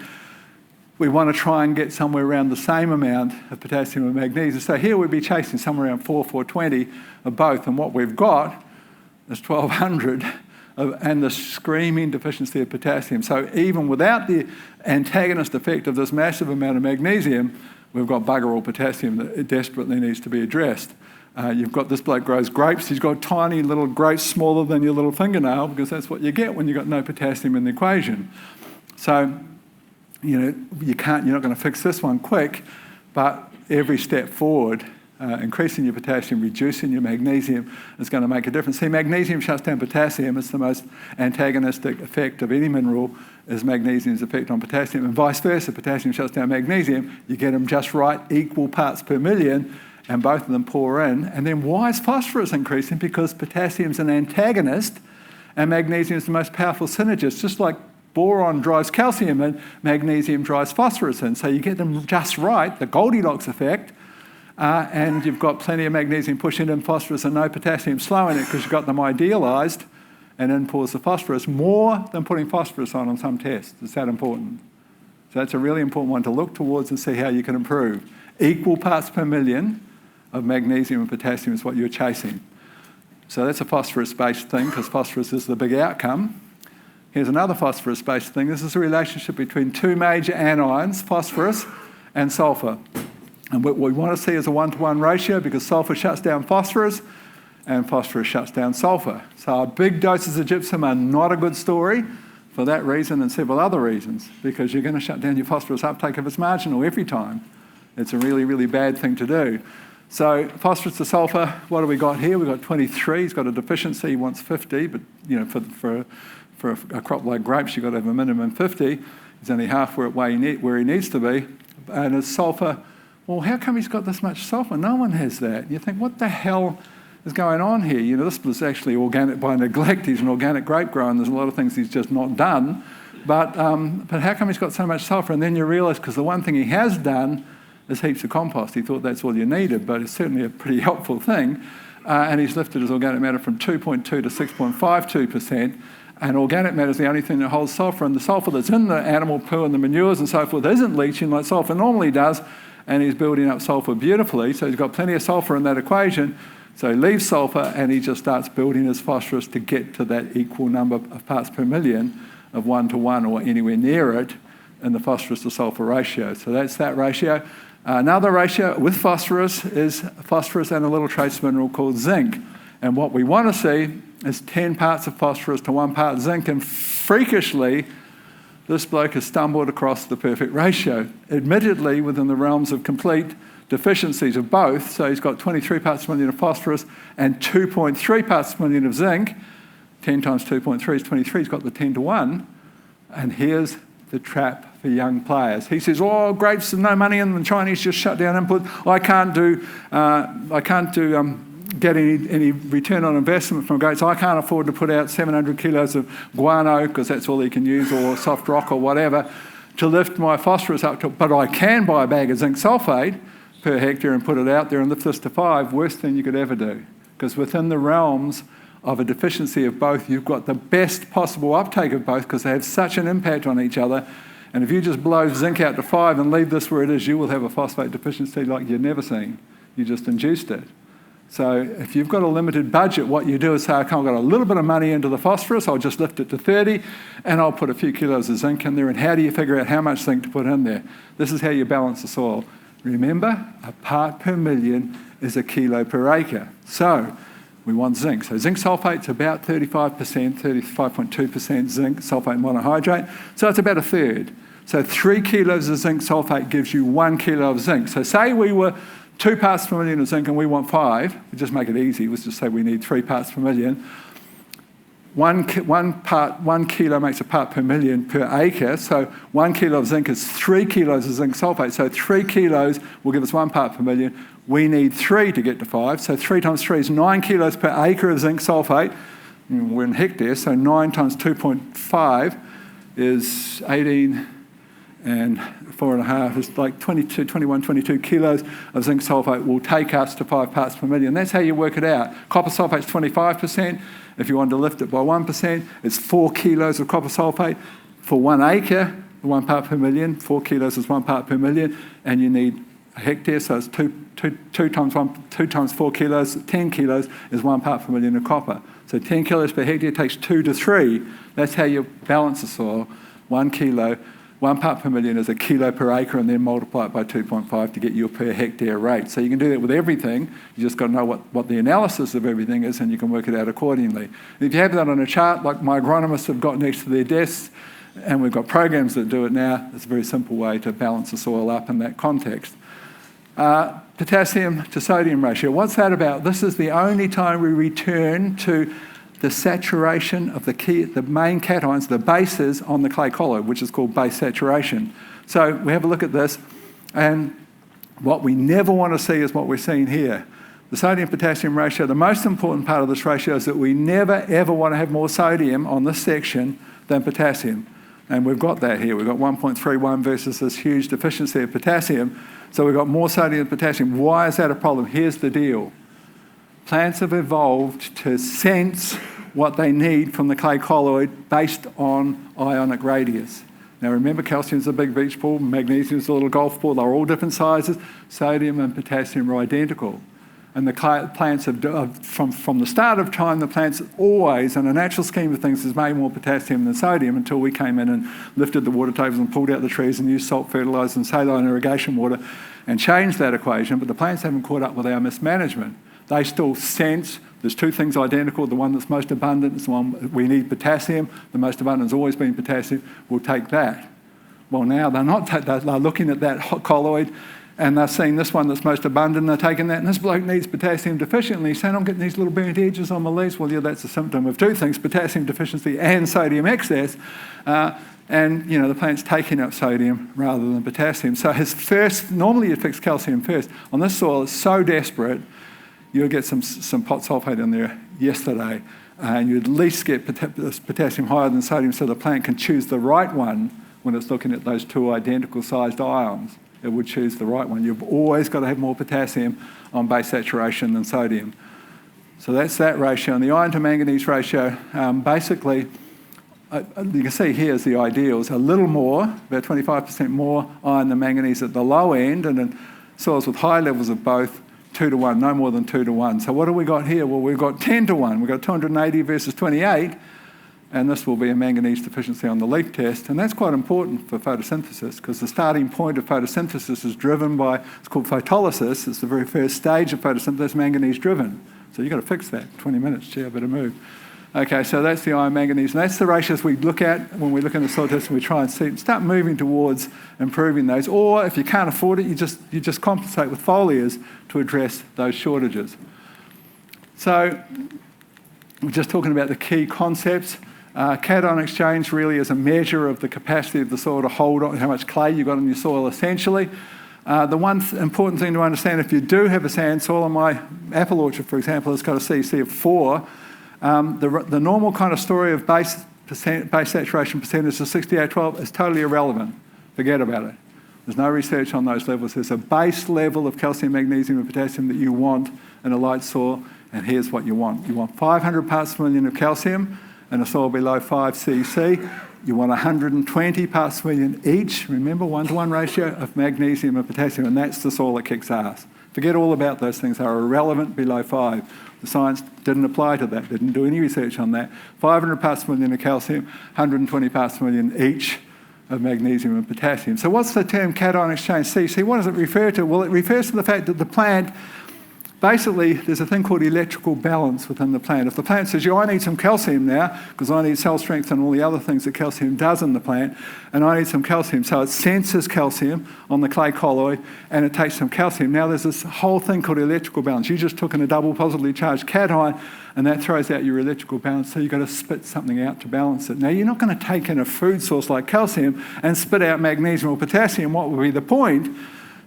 We want to try and get somewhere around the same amount of potassium and magnesium. So here we'd be chasing somewhere around 420 of both, and what we've got is 1200 and the screaming deficiency of potassium. So even without the antagonist effect of this massive amount of magnesium, we've got bugger all potassium that desperately needs to be addressed. You've got this bloke grows grapes. He's got tiny little grapes smaller than your little fingernail, because that's what you get when you've got no potassium in the equation. So, you're not going to fix this one quick, but every step forward, increasing your potassium, reducing your magnesium, is going to make a difference. See, magnesium shuts down potassium. It's the most antagonistic effect of any mineral, is magnesium's effect on potassium, and vice versa. Potassium shuts down magnesium. You get them just right, equal parts per million, and both of them pour in. And then why is phosphorus increasing? Because potassium's an antagonist, and magnesium is the most powerful synergist. Just like boron drives calcium in, magnesium drives phosphorus in. So you get them just right, the Goldilocks effect, and you've got plenty of magnesium pushing in phosphorus and no potassium slowing it, because you've got them idealised, and in pours the phosphorus, more than putting phosphorus on some tests. It's that important. So that's a really important one to look towards and see how you can improve. Equal parts per million of magnesium and potassium is what you're chasing. So that's a phosphorus-based thing, because phosphorus is the big outcome. Here's another phosphorus-based thing. This is a relationship between 2 major anions, phosphorus and sulfur. And what we want to see is a 1-to-1 ratio, because sulfur shuts down phosphorus and phosphorus shuts down sulfur. So big doses of gypsum are not a good story for that reason and several other reasons, because you're going to shut down your phosphorus uptake if it's marginal every time. It's a really, really bad thing to do. So phosphorus to sulfur, what have we got here? We've got 23. He's got a deficiency. He wants 50, but for a crop like grapes, you've got to have a minimum 50. He's only half where he needs to be. And his sulfur, well, how come he's got this much sulfur? No one has that. And you think, what the hell is going on here? This was actually organic by neglect. He's an organic grape grower, and there's a lot of things he's just not done. But how come he's got so much sulfur? And then you realise, because the one thing he has done is heaps of compost. He thought that's all you needed, but it's certainly a pretty helpful thing. And he's lifted his organic matter from 2.2 to 6.52%. And organic matter is the only thing that holds sulfur, and the sulfur that's in the animal poo and the manures and so forth isn't leaching like sulfur normally does, and he's building up sulfur beautifully. So he's got plenty of sulfur in that equation. So he leaves sulfur and he just starts building his phosphorus to get to that equal number of parts per million of 1-to-1 or anywhere near it in the phosphorus to sulfur ratio. So that's that ratio. Another ratio with phosphorus is phosphorus and a little trace mineral called zinc. And what we want to see is 10 parts of phosphorus to 1 part zinc. And freakishly, this bloke has stumbled across the perfect ratio, admittedly within the realms of complete deficiencies of both. So he's got 23 parts per million of phosphorus and 2.3 parts per million of zinc. 10 times 2.3 is 23. He's got the 10-to-1. And here's the trap for young players. He says, "Oh, grapes, there's no money in them. The Chinese just shut down input. I can't do get any return on investment from goats. I can't afford to put out 700 kilos of guano, because that's all he can use, or soft rock or whatever, to lift my phosphorus up to, but I can buy a bag of zinc sulfate per hectare and put it out there and lift this to 5, worse than you could ever do. Because within the realms of a deficiency of both, you've got the best possible uptake of both, because they have such an impact on each other. And if you just blow zinc out to 5 and leave this where it is, you will have a phosphate deficiency like you've never seen. You just induced it. So if you've got a limited budget, what you do is say, okay, I've got a little bit of money into the phosphorus, I'll just lift it to 30, and I'll put a few kilos of zinc in there. And how do you figure out how much zinc to put in there? This is how you balance the soil. Remember, a part per million is a kilo per acre. So we want zinc. So zinc sulfate's about 35%, 35.2% zinc sulfate monohydrate. So it's about a third. So 3 kilos of zinc sulfate gives you 1 kilo of zinc. So say we were 2 parts per million of zinc and we want 5. We just make it easy. Let's just say we need 3 parts per million. 1 kilo makes a part per million per acre. So 1 kilo of zinc is 3 kilos of zinc sulfate. So 3 kilos will give us 1 part per million. We need 3 to get to 5. So 3 times 3 is 9 kilos per acre of zinc sulfate. We're in hectares, so 9 times 2.5 is 18 and 4.5 is like 22, 21, 22 kilos of zinc sulfate will take us to 5 parts per million. That's how you work it out. Copper sulfate's 25%. If you want to lift it by 1%, it's 4 kilos of copper sulfate. For 1 acre, 1 part per million, 4 kilos is 1 part per million, and you need a hectare, so it's 2 times 4 kilos, 10 kilos is 1 part per million of copper. So 10 kilos per hectare takes 2 to 3. That's how you balance the soil. 1 kilo, 1 part per million is a kilo per acre, and then multiply it by 2.5 to get your per hectare rate. So you can do that with everything. You just got to know what the analysis of everything is, and you can work it out accordingly. And if you have that on a chart, like my agronomists have got next to their desks, and we've got programs that do it now, it's a very simple way to balance the soil up in that context. Potassium to sodium ratio. What's that about? This is the only time we return to the saturation of the main cations, the bases on the clay colloid, which is called base saturation. So we have a look at this, and what we never want to see is what we're seeing here. The sodium-potassium ratio, the most important part of this ratio is that we never, ever want to have more sodium on this section than potassium. And we've got that here. We've got 1.31 versus this huge deficiency of potassium. So we've got more sodium than potassium. Why is that a problem? Here's the deal. Plants have evolved to sense what they need from the clay colloid based on ionic radius. Now remember, calcium's a big beach ball, magnesium's a little golf ball. They're all different sizes. Sodium and potassium are identical. And the plants have, from the start of time, the plants always, in a natural scheme of things, has made more potassium than sodium until we came in and lifted the water tables and pulled out the trees and used salt fertiliser and saline irrigation water and changed that equation. But the plants haven't caught up with our mismanagement. They still sense there's 2 things identical. The one that's most abundant is the one we need potassium. The most abundant has always been potassium. We'll take that. Well, now they're not. They're looking at that colloid, and they're seeing this one that's most abundant, and they're taking that, and this bloke needs potassium deficiently. Saying, I'm getting these little burnt edges on my leaves. Well, yeah, that's a symptom of 2 things, potassium deficiency and sodium excess. And, the plant's taking up sodium rather than potassium. So normally you'd fix calcium first. On this soil, it's so desperate, you'll get some pot sulfate in there yesterday, and you at least get potassium higher than sodium so the plant can choose the right one when it's looking at those 2 identical sized ions. It would choose the right one. You've always got to have more potassium on base saturation than sodium. So that's that ratio. And the iron to manganese ratio, basically, you can see here is the ideals. A little more, about 25% more iron than manganese at the low end, and in soils with high levels of both, 2 to 1, no more than 2 to 1. So what have we got here? Well, we've got 10 to 1. We've got 280 versus 28, and this will be a manganese deficiency on the leaf test. And that's quite important for photosynthesis, because the starting point of photosynthesis is driven by, it's called photolysis. It's the very first stage of photosynthesis, manganese driven. So you've got to fix that. 20 minutes, gee, I better move. Okay, so that's the iron manganese, and that's the ratios we look at when we look at the soil test, and we try and start moving towards improving those. Or if you can't afford it, you just compensate with foliars to address those shortages. So we're just talking about the key concepts. Cation exchange really is a measure of the capacity of the soil to hold on, how much clay you've got in your soil essentially. The one important thing to understand, if you do have a sand soil, and my apple orchard, for example, has got a CC of 4, the normal kind of story of base saturation percentage of 68-12 is totally irrelevant. Forget about it. There's no research on those levels. There's a base level of calcium, magnesium, and potassium that you want in a light soil, and here's what you want. You want 500 parts per million of calcium in a soil below 5 cc. You want 120 parts per million each, remember, 1-to-1 ratio of magnesium and potassium, and that's the soil that kicks ass. Forget all about those things. They are irrelevant below 5. The science didn't apply to that, didn't do any research on that. 500 parts per million of calcium, 120 parts per million each of magnesium and potassium. So what's the term cation exchange CC? What does it refer to? Well, it refers to the fact that the plant, basically, there's a thing called electrical balance within the plant. If the plant says, I need some calcium now, because I need cell strength and all the other things that calcium does in the plant, and I need some calcium, so it senses calcium on the clay colloid, and it takes some calcium. Now there's this whole thing called electrical balance. You just took in a double positively charged cation, and that throws out your electrical balance, so you've got to spit something out to balance it. Now, you're not going to take in a food source like calcium and spit out magnesium or potassium. What would be the point?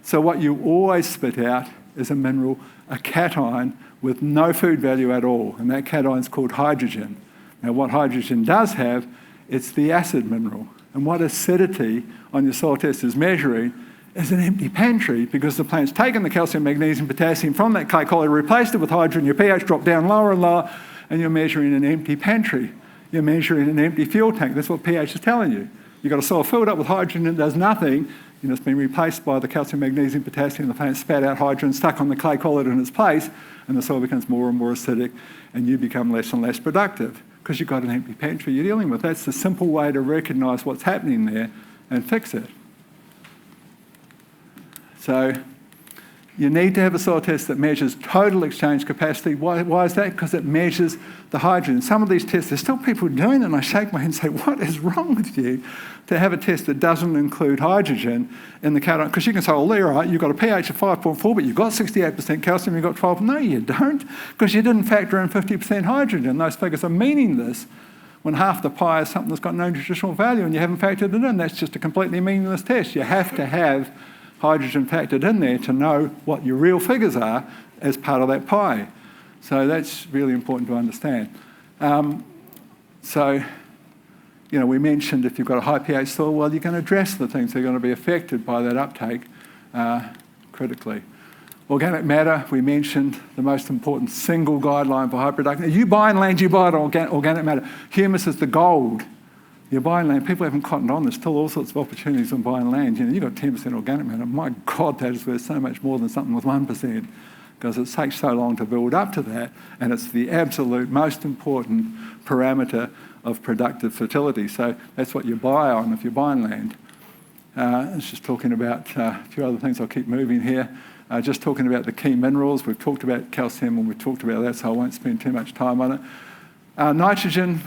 So what you always spit out is a mineral, a cation, with no food value at all, and that cation is called hydrogen. Now, what hydrogen does have, it's the acid mineral. And what acidity on your soil test is measuring is an empty pantry, because the plant's taken the calcium, magnesium, potassium from that clay colloid, replaced it with hydrogen, your pH dropped down lower and lower, and you're measuring an empty pantry. You're measuring an empty fuel tank. That's what pH is telling you. You've got a soil filled up with hydrogen and it does nothing. It's been replaced by the calcium, magnesium, potassium. The plant spat out hydrogen, stuck on the clay colloid in its place, and the soil becomes more and more acidic, and you become less and less productive because you've got an empty pantry you're dealing with. That's the simple way to recognise what's happening there and fix it. So you need to have a soil test that measures total exchange capacity. Why is that? Because it measures the hydrogen. Some of these tests, there's still people doing it, and I shake my head and say, what is wrong with you to have a test that doesn't include hydrogen in the cation? Because you can say, well, there, right, you've got a pH of 5.4, but you've got 68% calcium, you've got 12. No, you don't, because you didn't factor in 50% hydrogen. Those figures are meaningless when half the pie is something that's got no nutritional value and you haven't factored it in. That's just a completely meaningless test. You have to have hydrogen factored in there to know what your real figures are as part of that pie. So that's really important to understand. We mentioned if you've got a high pH soil, well, you can address the things that are going to be affected by that uptake critically. Organic matter, we mentioned the most important single guideline for high production. You buy land, you buy it organic matter. Humus is the gold. You're buying land. People haven't cottoned on. There's still all sorts of opportunities on buying land. You've got 10% organic matter. My God, that is worth so much more than something with 1%, because it takes so long to build up to that, and it's the absolute most important parameter of productive fertility. So that's what you buy on if you're buying land. It's just talking about a few other things. I'll keep moving here. Just talking about the key minerals. We've talked about calcium and we've talked about that, so I won't spend too much time on it. Nitrogen,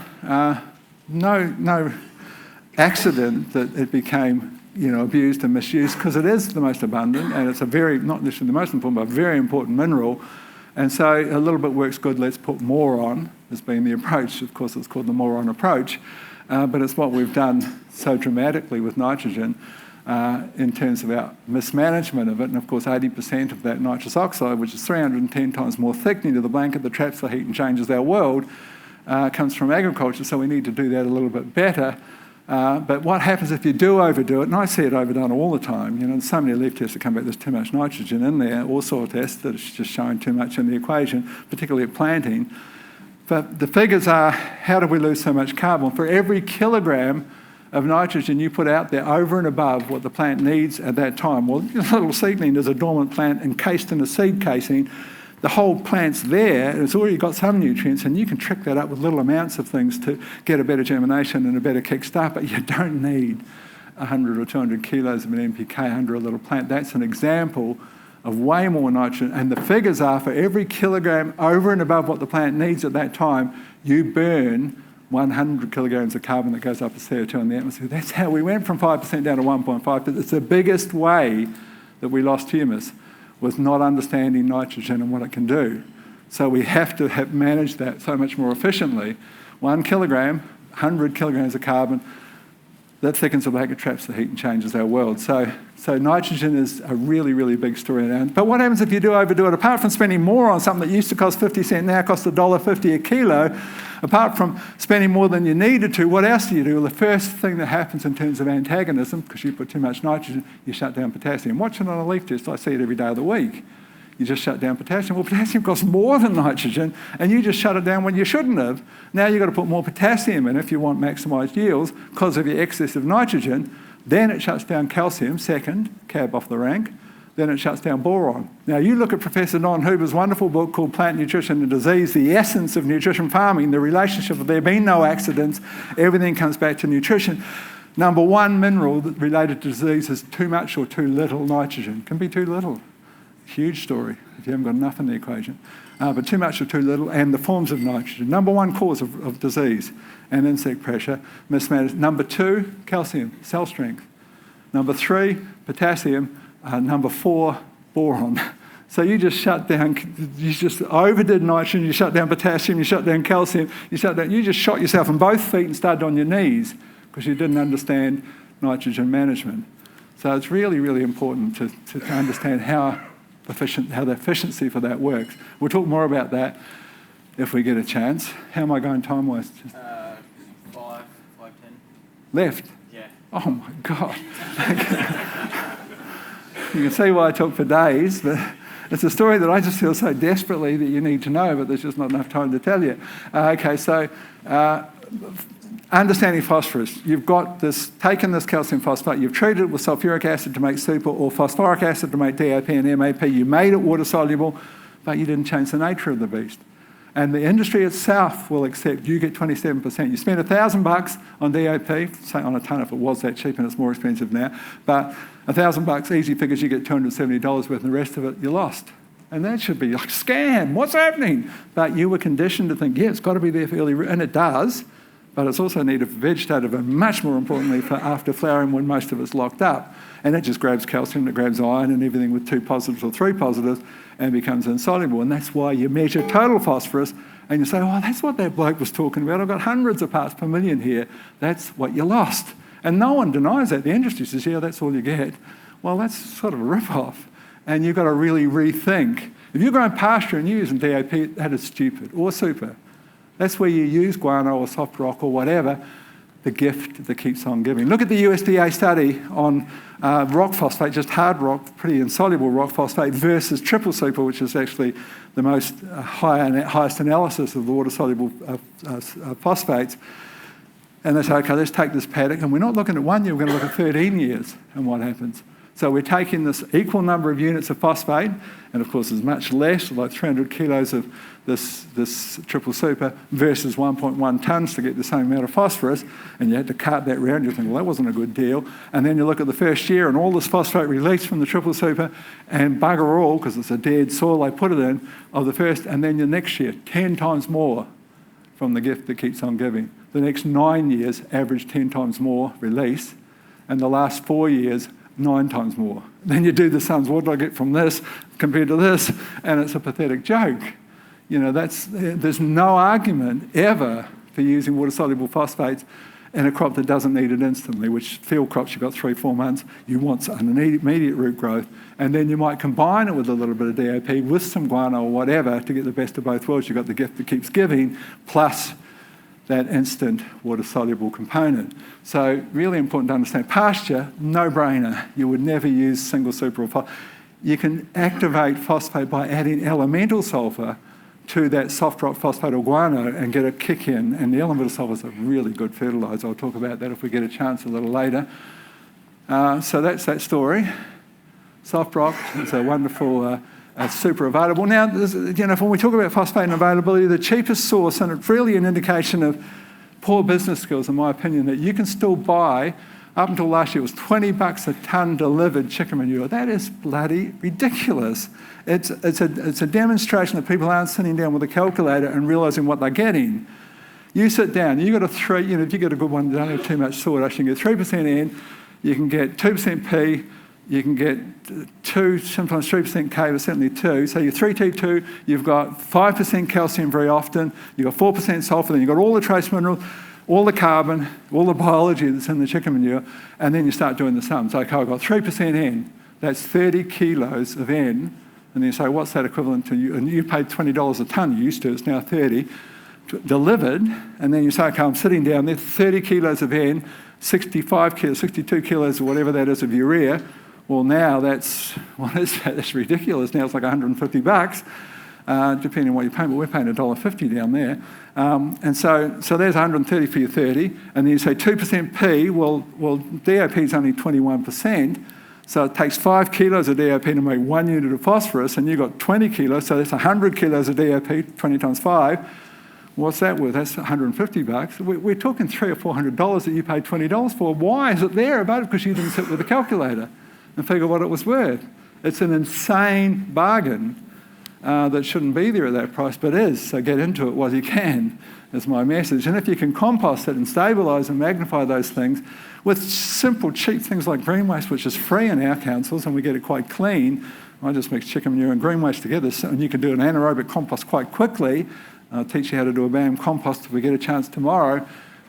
no accident that it became abused and misused, because it is the most abundant, and it's a very, not necessarily the most important, but a very important mineral. And so a little bit works good, let's put more on, has been the approach. Of course, it's called the more on approach, but it's what we've done so dramatically with nitrogen in terms of our mismanagement of it. And of course, 80% of that nitrous oxide, which is 310 times more thickening to the blanket that traps the heat and changes our world, comes from agriculture, so we need to do that a little bit better. But what happens if you do overdo it, and I see it overdone all the time, there's so many leaf tests that come back, there's too much nitrogen in there, or soil tests that it's just showing too much in the equation, particularly at planting. But the figures are, how do we lose so much carbon? For every kilogram of nitrogen you put out there over and above what the plant needs at that time, well, your little seedling is a dormant plant encased in a seed casing. The whole plant's there, and it's already got some nutrients, and you can trick that up with little amounts of things to get a better germination and a better kickstart, but you don't need 100 or 200 kilos of an NPK under a little plant. That's an example of way more nitrogen, and the figures are for every kilogram over and above what the plant needs at that time, you burn 100 kilograms of carbon that goes up as CO2 in the atmosphere. That's how we went from 5% down to 1.5%. It's the biggest way that we lost humus, was not understanding nitrogen and what it can do. So we have to have managed that so much more efficiently. 1 kilogram, 100 kilograms of carbon, that thickens the blanket, traps the heat, and changes our world. So nitrogen is a really, really big story now. But what happens if you do overdo it? Apart from spending more on something that used to cost 50 cents, now costs $1.50 a kilo, apart from spending more than you needed to, what else do you do? Well, the first thing that happens in terms of antagonism, because you put too much nitrogen, you shut down potassium. Watch it on a leaf test. I see it every day of the week. You just shut down potassium. Well, potassium costs more than nitrogen, and you just shut it down when you shouldn't have. Now you've got to put more potassium in if you want maximised yields because of your excess of nitrogen. Then it shuts down calcium, second, cab off the rank. Then it shuts down boron. Now you look at Professor Don Huber's wonderful book called Plant Nutrition and Disease, the essence of nutrition farming, the relationship of there being no accidents, everything comes back to nutrition. Number one mineral related to disease is too much or too little nitrogen. Can be too little. Huge story if you haven't got enough in the equation. But too much or too little, and the forms of nitrogen. Number one cause of disease and insect pressure, mismanaged. Number two, calcium, cell strength. Number three, potassium. Number four, boron. So you just shut down, you just overdid nitrogen, you shut down potassium, you shut down calcium, you just shot yourself in both feet and started on your knees because you didn't understand nitrogen management. So it's really, really important to understand how the efficiency for that works. We'll talk more about that if we get a chance. How am I going time-wise? 5:10. Left? Yeah. Oh my God. You can see why I talk for days, but it's a story that I just feel so desperately that you need to know, but there's just not enough time to tell you. Understanding phosphorus. You've got this, taken this calcium phosphate, you've treated it with sulfuric acid to make super or phosphoric acid to make DAP and MAP. You made it water soluble, but you didn't change the nature of the beast. And the industry itself will accept you get 27%. You spend $1,000 on DAP, say on a tonne if it was that cheap, and it's more expensive now, but $1,000, easy figures, you get $270 worth, and the rest of it you lost. And that should be like, scam, what's happening? But you were conditioned to think, yeah, it's got to be there for early, and it does. But it's also needed for vegetative and much more importantly for after flowering when most of it's locked up. And it just grabs calcium, it grabs iron and everything with 2 positives or 3 positives and becomes insoluble. And that's why you measure total phosphorus and you say, oh, that's what that bloke was talking about. I've got hundreds of parts per million here. That's what you lost. And no one denies that. The industry says, yeah, that's all you get. Well, that's sort of a rip-off. And you've got to really rethink. If you're growing pasture and you're using DAP, that is stupid or super. That's where you use guano or soft rock or whatever, the gift that keeps on giving. Look at the USDA study on rock phosphate, just hard rock, pretty insoluble rock phosphate versus triple super, which is actually the most highest analysis of the water-soluble phosphates. And they say, okay, let's take this paddock, and we're not looking at 1 year, we're going to look at 13 years and what happens. So we're taking this equal number of units of phosphate, and of course there's much less, like 300 kilos of this triple super versus 1.1 tonnes to get the same amount of phosphorus, and you had to cart that round. You think, well, that wasn't a good deal. And then you look at the first year and all this phosphate released from the triple super, and bugger all, because it's a dead soil they put it in, of the first, and then the next year, 10 times more from the gift that keeps on giving. The next 9 years, average 10 times more release, and the last 4 years, 9 times more. Then you do the sums, what do I get from this compared to this? And it's a pathetic joke. You know, there's no argument ever for using water-soluble phosphates in a crop that doesn't need it instantly, which field crops you've got 3-4 months, you want an immediate root growth, and then you might combine it with a little bit of DAP with some guano or whatever to get the best of both worlds. You've got the gift that keeps giving, plus that instant water-soluble component. So really important to understand. Pasture, no-brainer. You would never use single super or phosphate. You can activate phosphate by adding elemental sulfur to that soft rock phosphate or guano and get a kick in. And the elemental sulfur is a really good fertiliser. I'll talk about that if we get a chance a little later. So that's that story. Soft rock is a wonderful super available. Now, you know, when we talk about phosphate and availability, the cheapest source, and it's really an indication of poor business skills, in my opinion, that you can still buy, up until last year, it was $20 a tonne delivered chicken manure. That is bloody ridiculous. It's a demonstration that people aren't sitting down with a calculator and realising what they're getting. You sit down, you got a 3, you know, if you get a good one, you don't have too much sawdust, you can get 3% N, you can get 2% P, you can get 2, sometimes 3% K, but certainly 2. So you're 3T2, you've got 5% calcium very often, you've got 4% sulfur, then you've got all the trace minerals. all the carbon, all the biology that's in the chicken manure, and then you start doing the sums. Okay, I've got 3% N, that's 30 kilos of N, and then you say, what's that equivalent to? You? And you paid $20 a tonne, you used to, it's now 30, delivered, and then you say, okay, I'm sitting down there, 30 kilos of N, 65 kilos, 62 kilos, or whatever that is of urea. Well, now what is that? That's ridiculous. Now it's like $150, depending on what you're paying, but we're paying $1.50 down there. And so there's 130 for your 30, and then you say 2% P, well, DAP is only 21%, so it takes 5 kilos of DAP to make 1 unit of phosphorus, and you've got 20 kilos, so that's 100 kilos of DAP, 20 times 5. What's that worth? That's $150. We're talking $300 or $400 that you paid $20 for. Why is it there? About it because you didn't sit with a calculator and figure what it was worth. It's an insane bargain that shouldn't be there at that price, but is. So get into it while you can, is my message. And if you can compost it and stabilise and magnify those things with simple, cheap things like green waste, which is free in our councils, and we get it quite clean. I just mix chicken manure and green waste together, and you can do an anaerobic compost quite quickly. I'll teach you how to do a BAM compost if we get a chance tomorrow.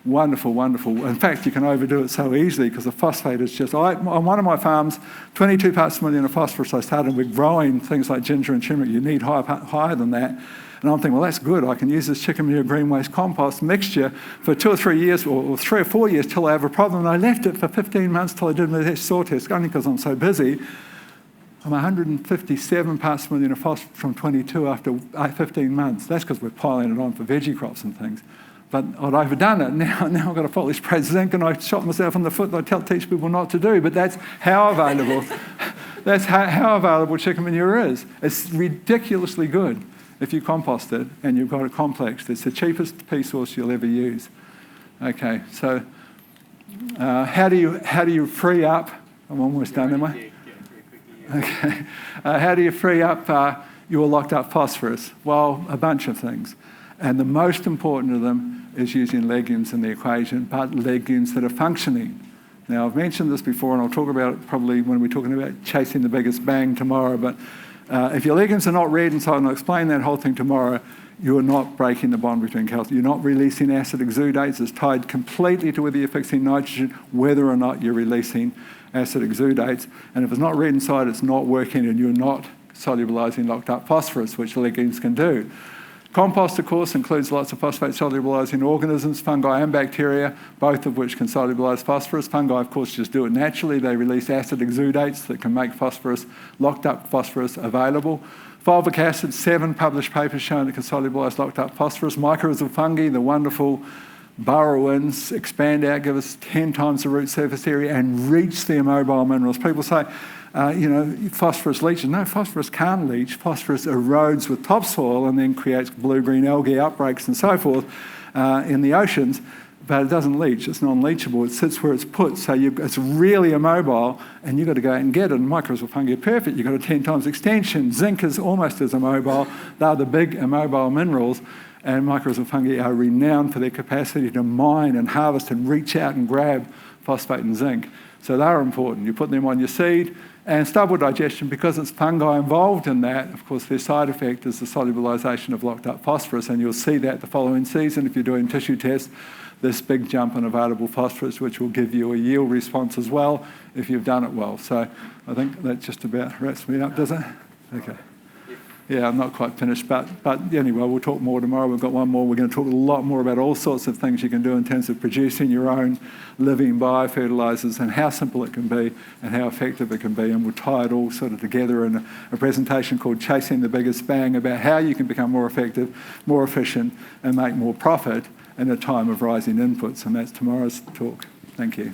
Wonderful, wonderful. In fact, you can overdo it so easily because the phosphate is just... on one of my farms, 22 parts per million of phosphorus I started with growing things like ginger and turmeric. You need higher than that. And I'm thinking, well, that's good. I can use this chicken manure green waste compost mixture for 2 or 3 years, or 3 or 4 years till I have a problem. And I left it for 15 months till I did my soil test, only because I'm so busy. I'm 157 parts per million of phosphorus from 22 after 15 months. That's because we're piling it on for veggie crops and things. But I'd overdone it. Now I've got to fully spray zinc, and I shot myself in the foot that I teach people not to do. But that's how available, how available chicken manure is. It's ridiculously good if you compost it and you've got it complexed. It's the cheapest pea source you'll ever use. Okay, so how do you free up? I'm almost done, am I? Okay. How do you free up your locked up phosphorus? Well, a bunch of things. And the most important of them is using legumes in the equation, but legumes that are functioning. Now, I've mentioned this before, and I'll talk about it probably when we're talking about chasing the biggest bang tomorrow, but if your legumes are not red inside, and I'll explain that whole thing tomorrow, you are not breaking the bond between calcium. You're not releasing acid exudates. It's tied completely to whether you're fixing nitrogen, whether or not you're releasing acid exudates. And if it's not red inside, it's not working, and you're not solubilizing locked up phosphorus, which legumes can do. Compost, of course, includes lots of phosphate-solubilizing organisms, fungi and bacteria, both of which can solubilize phosphorus. Fungi, of course, just do it naturally. They release acid exudates that can make phosphorus, locked up phosphorus, available. Fulvic acid, 7 published papers showing it can solubilize locked up phosphorus. Microbes of fungi, the wonderful burrow-ins, expand out, give us 10 times the root surface area and reach the immobile minerals. People say, phosphorus leaches. No, phosphorus can't leach. Phosphorus erodes with topsoil and then creates blue-green algae outbreaks and so forth in the oceans, but it doesn't leach. It's non-leachable. It sits where it's put, so it's really immobile, and you've got to go out and get it. And microbes of fungi are perfect. You've got a 10 times extension. Zinc is almost as immobile. They're the big immobile minerals, and microbes of fungi are renowned for their capacity to mine and harvest and reach out and grab phosphate and zinc. So they're important. You put them on your seed. And stubble digestion, because it's fungi involved in that, of course, their side effect is the solubilization of locked up phosphorus, and you'll see that the following season if you're doing tissue tests, this big jump in available phosphorus, which will give you a yield response as well if you've done it well. So I think that just about wraps me up, does it? Okay. Yeah, I'm not quite finished, but anyway, we'll talk more tomorrow. We've got one more. We're going to talk a lot more about all sorts of things you can do in terms of producing your own living biofertilizers and how simple it can be and how effective it can be. And we'll tie it all sort of together in a presentation called Chasing the Biggest Bang about how you can become more effective, more efficient, and make more profit in a time of rising inputs. And that's tomorrow's talk. Thank you.